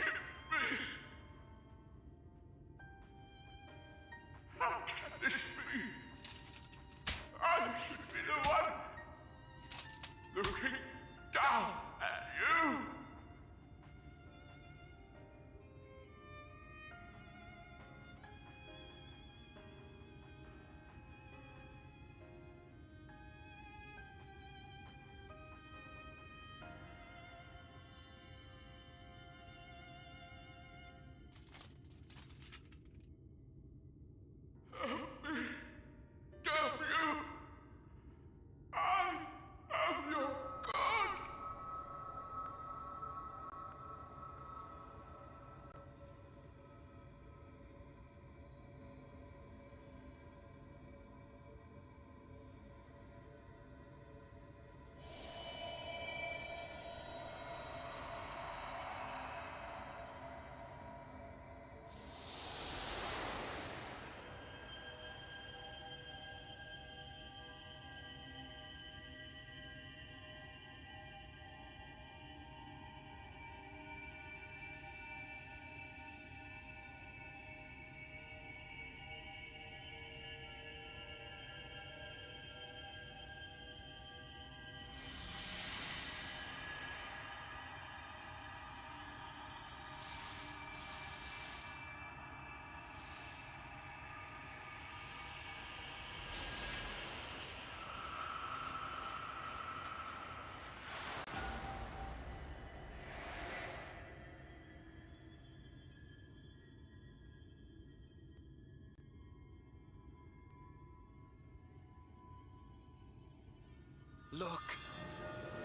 Look,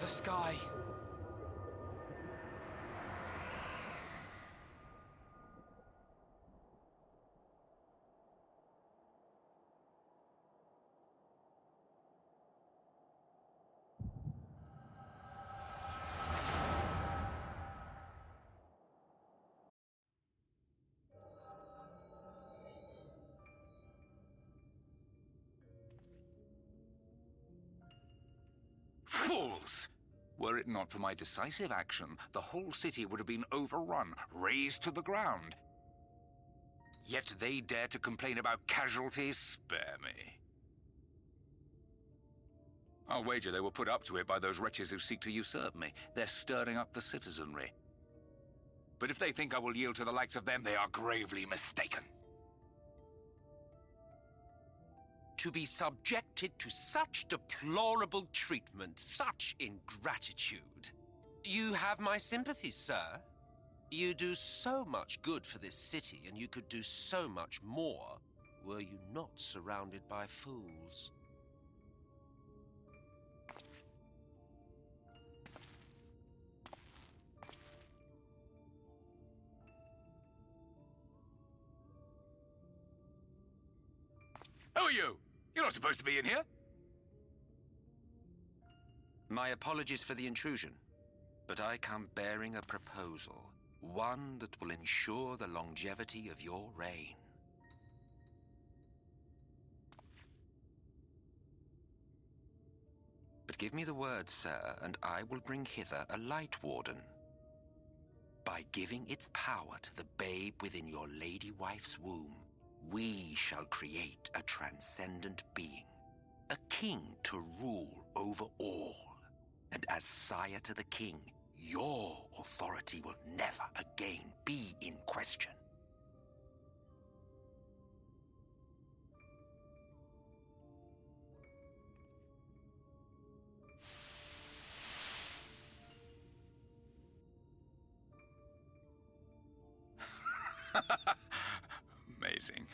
the sky. Fools! Were it not for my decisive action, the whole city would have been overrun, razed to the ground. Yet they dare to complain about casualties? Spare me. I'll wager they were put up to it by those wretches who seek to usurp me. They're stirring up the citizenry. But if they think I will yield to the likes of them, they are gravely mistaken. To be subjected to such deplorable treatment, such ingratitude. You have my sympathies, sir. You do so much good for this city, and you could do so much more were you not surrounded by fools. Who are you? You're not supposed to be in here. My apologies for the intrusion, but I come bearing a proposal. One that will ensure the longevity of your reign. But give me the word, sir, and I will bring hither a light warden. By giving its power to the babe within your lady wife's womb, we shall create a transcendent being, a king to rule over all. And as sire to the king, your authority will never again be in question. Amazing.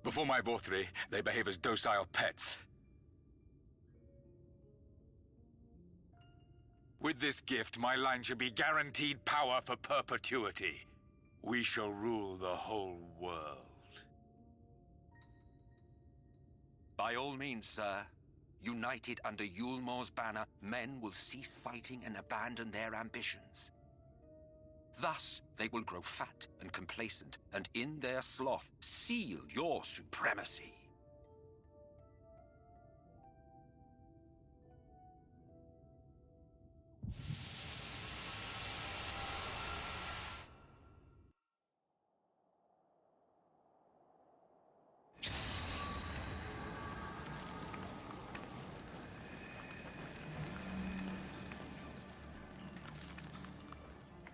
Before my Vauthry, they behave as docile pets. With this gift, my line shall be guaranteed power for perpetuity. We shall rule the whole world. By all means, sir. United under Yulmor's banner, men will cease fighting and abandon their ambitions. Thus, they will grow fat and complacent, and in their sloth, seal your supremacy.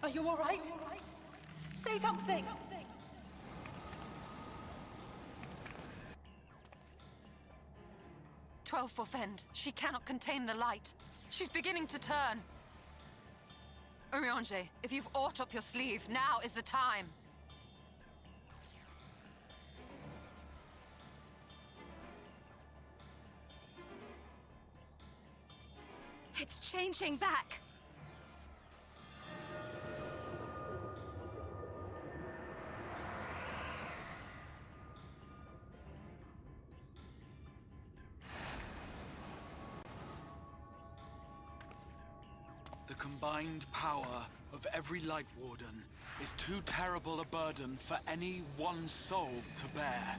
Are you all right? Say something! Twelve-Fourth End. She cannot contain the light. She's beginning to turn. Urianger, if you've aught up your sleeve, now is the time. It's changing back. The combined power of every Light Warden is too terrible a burden for any one soul to bear.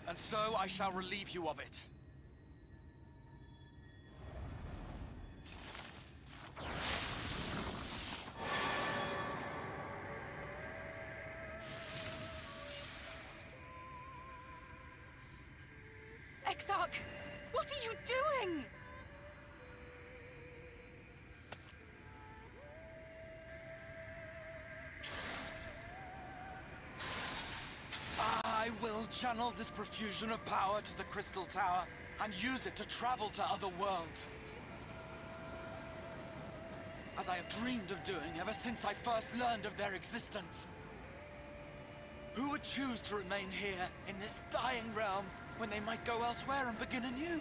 And so I shall relieve you of it. Exarch! What are you doing? I will channel this profusion of power to the Crystal Tower and use it to travel to other worlds. As I have dreamed of doing ever since I first learned of their existence. Who would choose to remain here in this dying realm when they might go elsewhere and begin anew.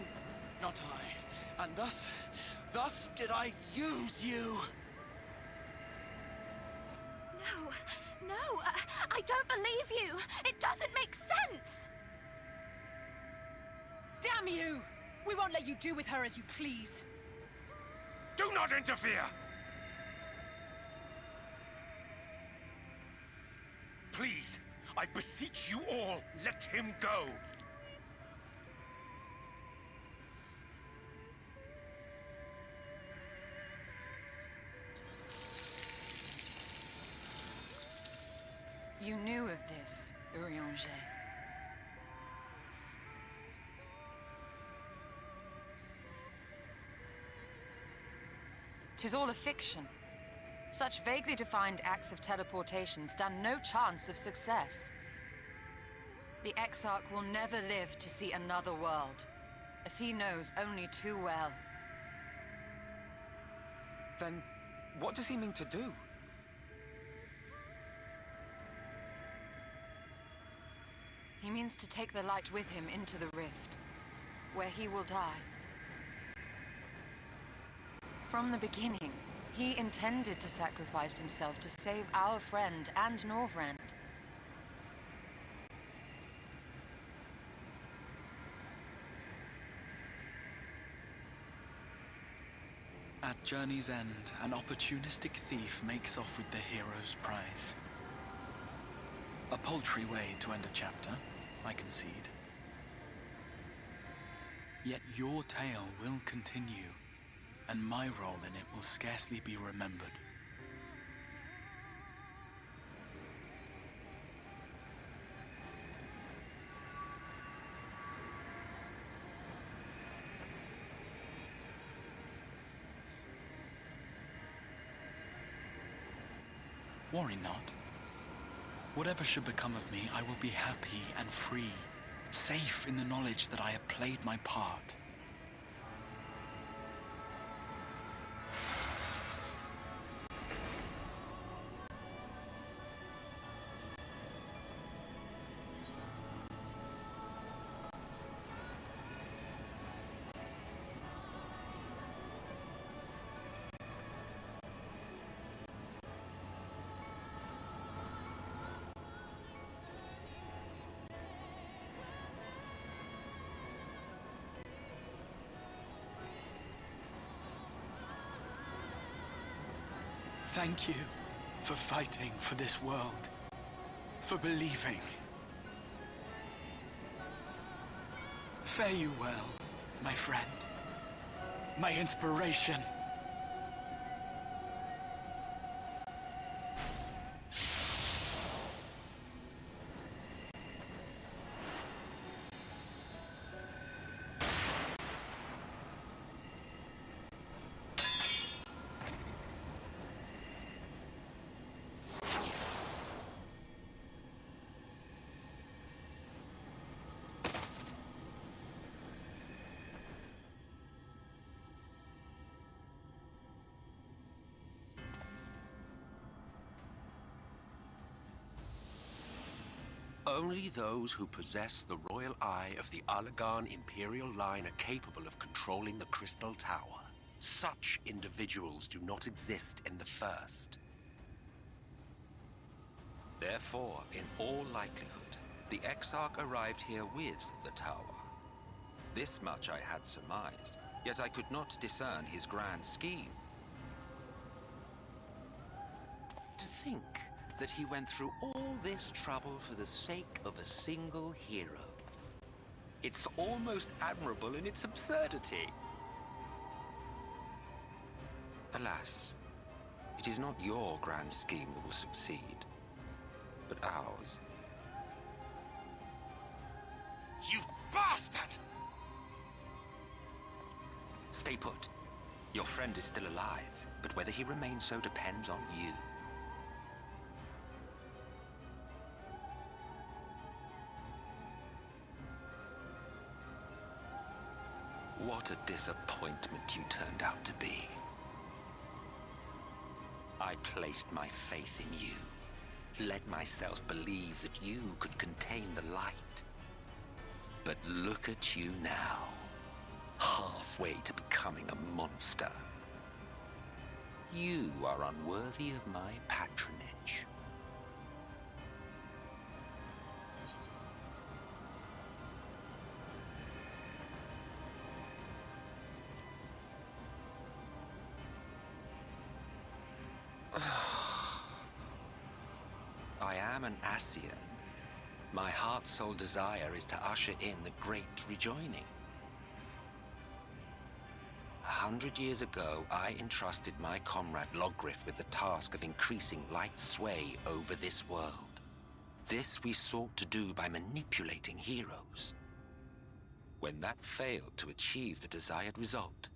Not I. And thus did I use you. No, I don't believe you. It doesn't make sense. Damn you! We won't let you do with her as you please. Do not interfere! Please, I beseech you all, let him go! You knew of this, Urianger. 'Tis all a fiction. Such vaguely defined acts of teleportation stand no chance of success. The Exarch will never live to see another world, as he knows only too well. Then, what does he mean to do? He means to take the light with him into the rift, where he will die. From the beginning, he intended to sacrifice himself to save our friend and Norvrent. At journey's end, an opportunistic thief makes off with the hero's prize. A paltry way to end a chapter, I concede. Yet your tale will continue, and my role in it will scarcely be remembered. Worry not. Whatever should become of me, I will be happy and free, safe in the knowledge that I have played my part. Thank you for fighting for this world, for believing. Fare you well, my friend, my inspiration. Only those who possess the royal eye of the Allagan Imperial line are capable of controlling the Crystal Tower. Such individuals do not exist in the First. Therefore, in all likelihood, the Exarch arrived here with the tower. This much I had surmised, yet I could not discern his grand scheme. To think that he went through all this trouble for the sake of a single hero. It's almost admirable in its absurdity. Alas, it is not your grand scheme that will succeed, but ours. You bastard! Stay put. Your friend is still alive, but whether he remains so depends on you. What a disappointment you turned out to be. I placed my faith in you, led myself believe that you could contain the light. But look at you now, halfway to becoming a monster. You are unworthy of my patronage. I am an Asian. My heart's sole desire is to usher in the great rejoining. 100 years ago, I entrusted my comrade Logriff with the task of increasing light's sway over this world. This we sought to do by manipulating heroes. When that failed to achieve the desired result,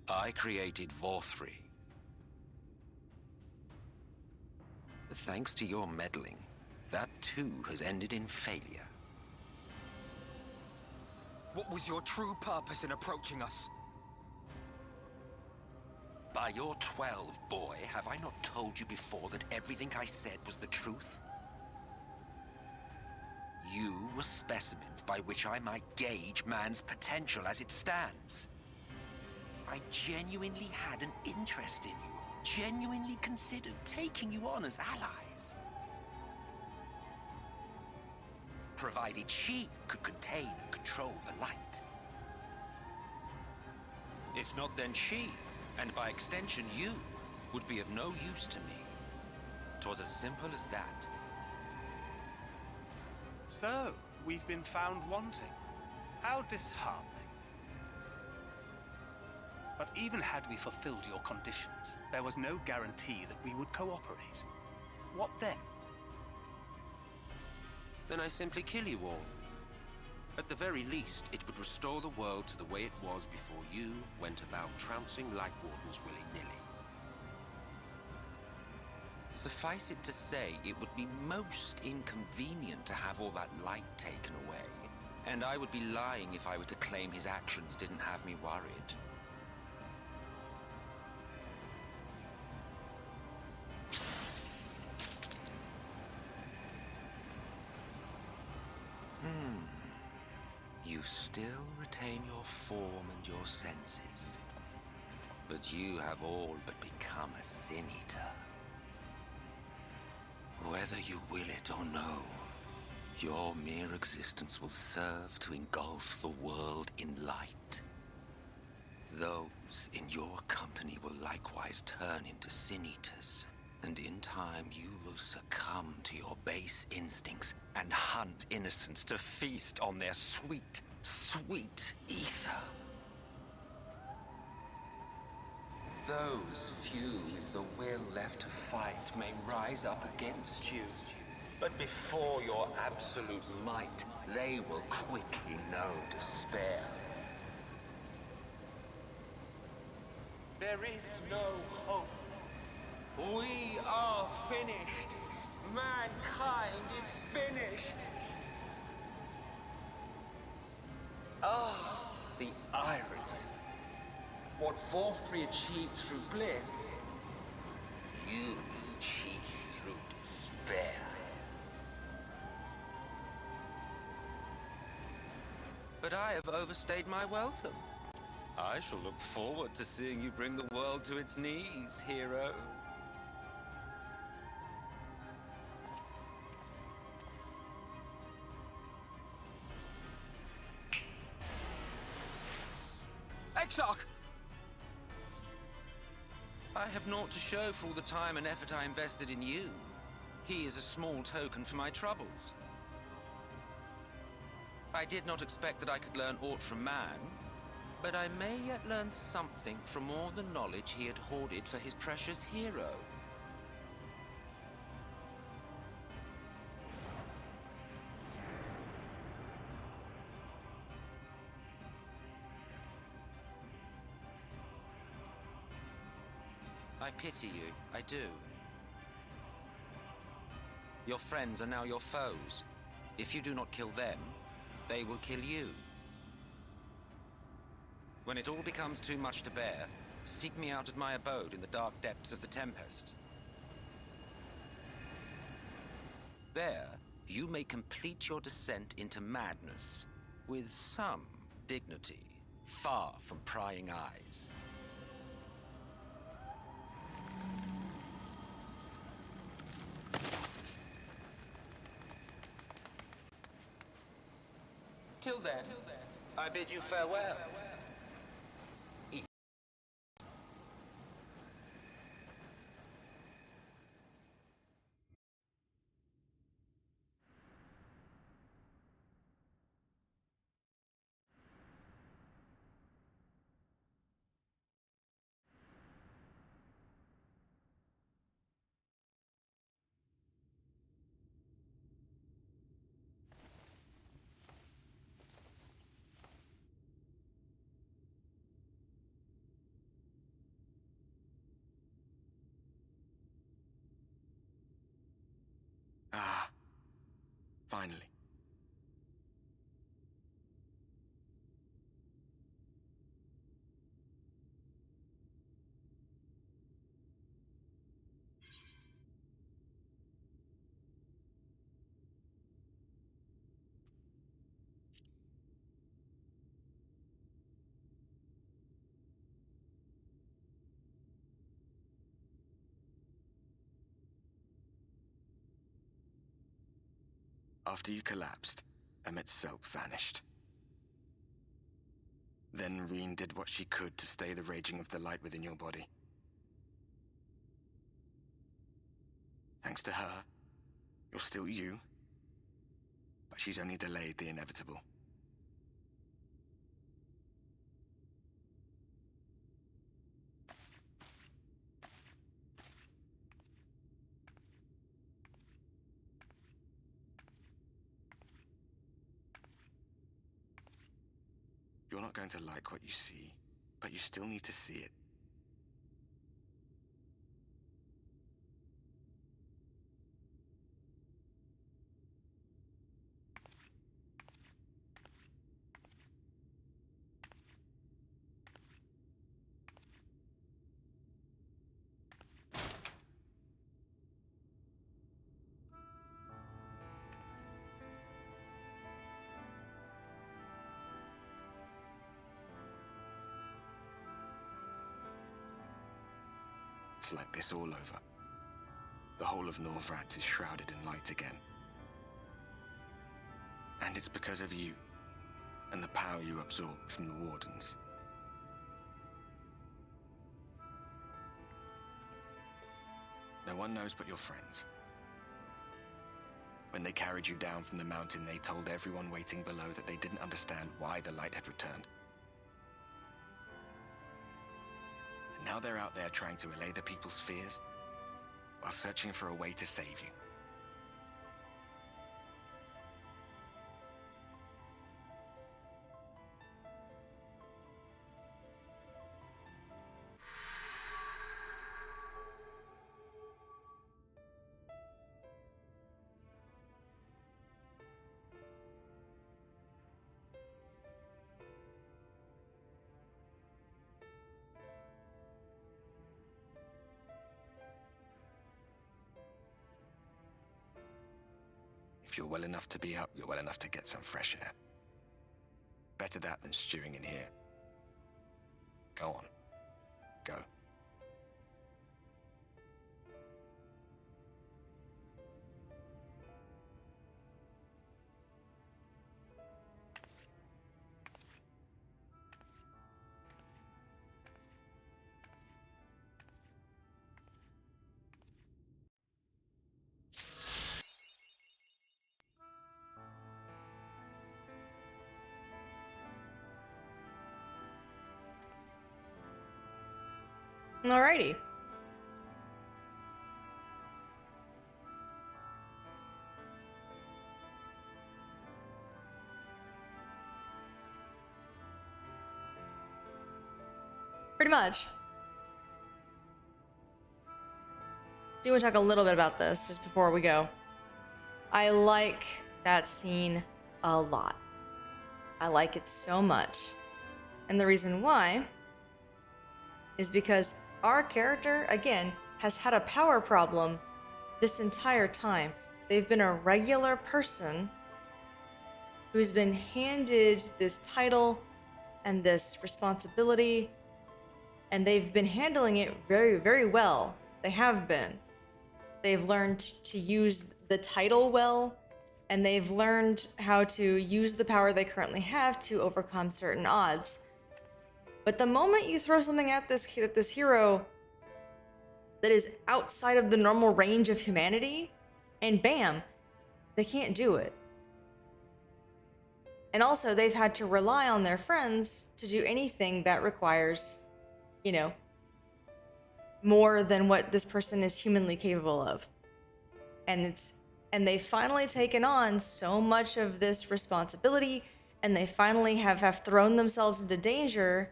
I created Vauthry. Thanks to your meddling, that too has ended in failure. What was your true purpose in approaching us? By your 12, boy, have I not told you before that everything I said was the truth? You were specimens by which I might gauge man's potential as it stands. I genuinely had an interest in you, genuinely considered taking you on as allies. Provided she could contain and control the light. If not, then she, and by extension you, would be of no use to me. 'Twas as simple as that. So, we've been found wanting. How disheartening. But even had we fulfilled your conditions, there was no guarantee that we would cooperate. What then? Then I simply kill you all. At the very least, it would restore the world to the way it was before you went about trouncing Light Wardens willy-nilly. Suffice it to say, it would be most inconvenient to have all that light taken away. And I would be lying if I were to claim his actions didn't have me worried. You still retain your form and your senses. But you have all but become a Sin Eater. Whether you will it or no, your mere existence will serve to engulf the world in light. Those in your company will likewise turn into Sin Eaters, and in time you will succumb to your base instincts and hunt innocents to feast on their sweet, sweet ether. Those few with the will left to fight may rise up against you, but before your absolute might, they will quickly know despair. There is no hope. We are finished. Mankind is finished. Ah, the irony. What Vauthry achieved through bliss, you achieved through despair. But I have overstayed my welcome. I shall look forward to seeing you bring the world to its knees, hero. Exarch! I have naught to show for all the time and effort I invested in you. He is a small token for my troubles. I did not expect that I could learn aught from man, but I may yet learn something from all the knowledge he had hoarded for his precious hero. I pity you, I do. Your friends are now your foes. If you do not kill them, they will kill you. When it all becomes too much to bear, seek me out at my abode in the dark depths of the Tempest. There, you may complete your descent into madness, with some dignity, far from prying eyes. Till then, I bid you farewell. Ah, finally. After you collapsed, Emmet's self vanished. Then Reen did what she could to stay the raging of the light within your body. Thanks to her, you're still you, but she's only delayed the inevitable. You're not going to like what you see, but you still need to see it. It's like this all over. The whole of Norvrat is shrouded in light again. And it's because of you, and the power you absorbed from the Wardens. No one knows but your friends. When they carried you down from the mountain, they told everyone waiting below that they didn't understand why the light had returned. And now they're out there trying to allay the people's fears, while searching for a way to save you. If you're well enough to be up, you're well enough to get some fresh air. Better that than stewing in here. Go on. Go. Alrighty. Pretty much. Do want to talk a little bit about this just before we go. I like that scene a lot. I like it so much. And the reason why is because our character, again, has had a power problem this entire time. They've been a regular person who's been handed this title and this responsibility, and they've been handling it very, very well. They have been. They've learned to use the title well, and they've learned how to use the power they currently have to overcome certain odds. But the moment you throw something at this hero that is outside of the normal range of humanity, and bam, they can't do it. And also, they've had to rely on their friends to do anything that requires, you know, more than what this person is humanly capable of. And they've finally taken on so much of this responsibility, and they finally have thrown themselves into danger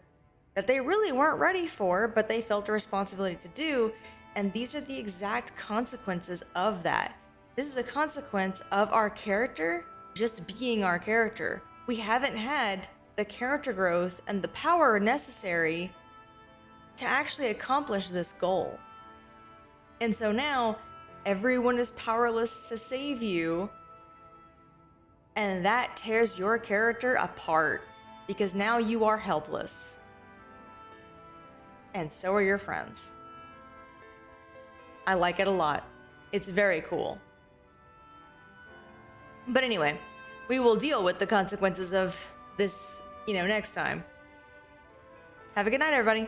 that they really weren't ready for, but they felt a responsibility to do. And these are the exact consequences of that. This is a consequence of our character just being our character. We haven't had the character growth and the power necessary to actually accomplish this goal. And so now everyone is powerless to save you, and that tears your character apart because now you are helpless. And so are your friends. I like it a lot. It's very cool. But anyway, we will deal with the consequences of this, next time. Have a good night, everybody.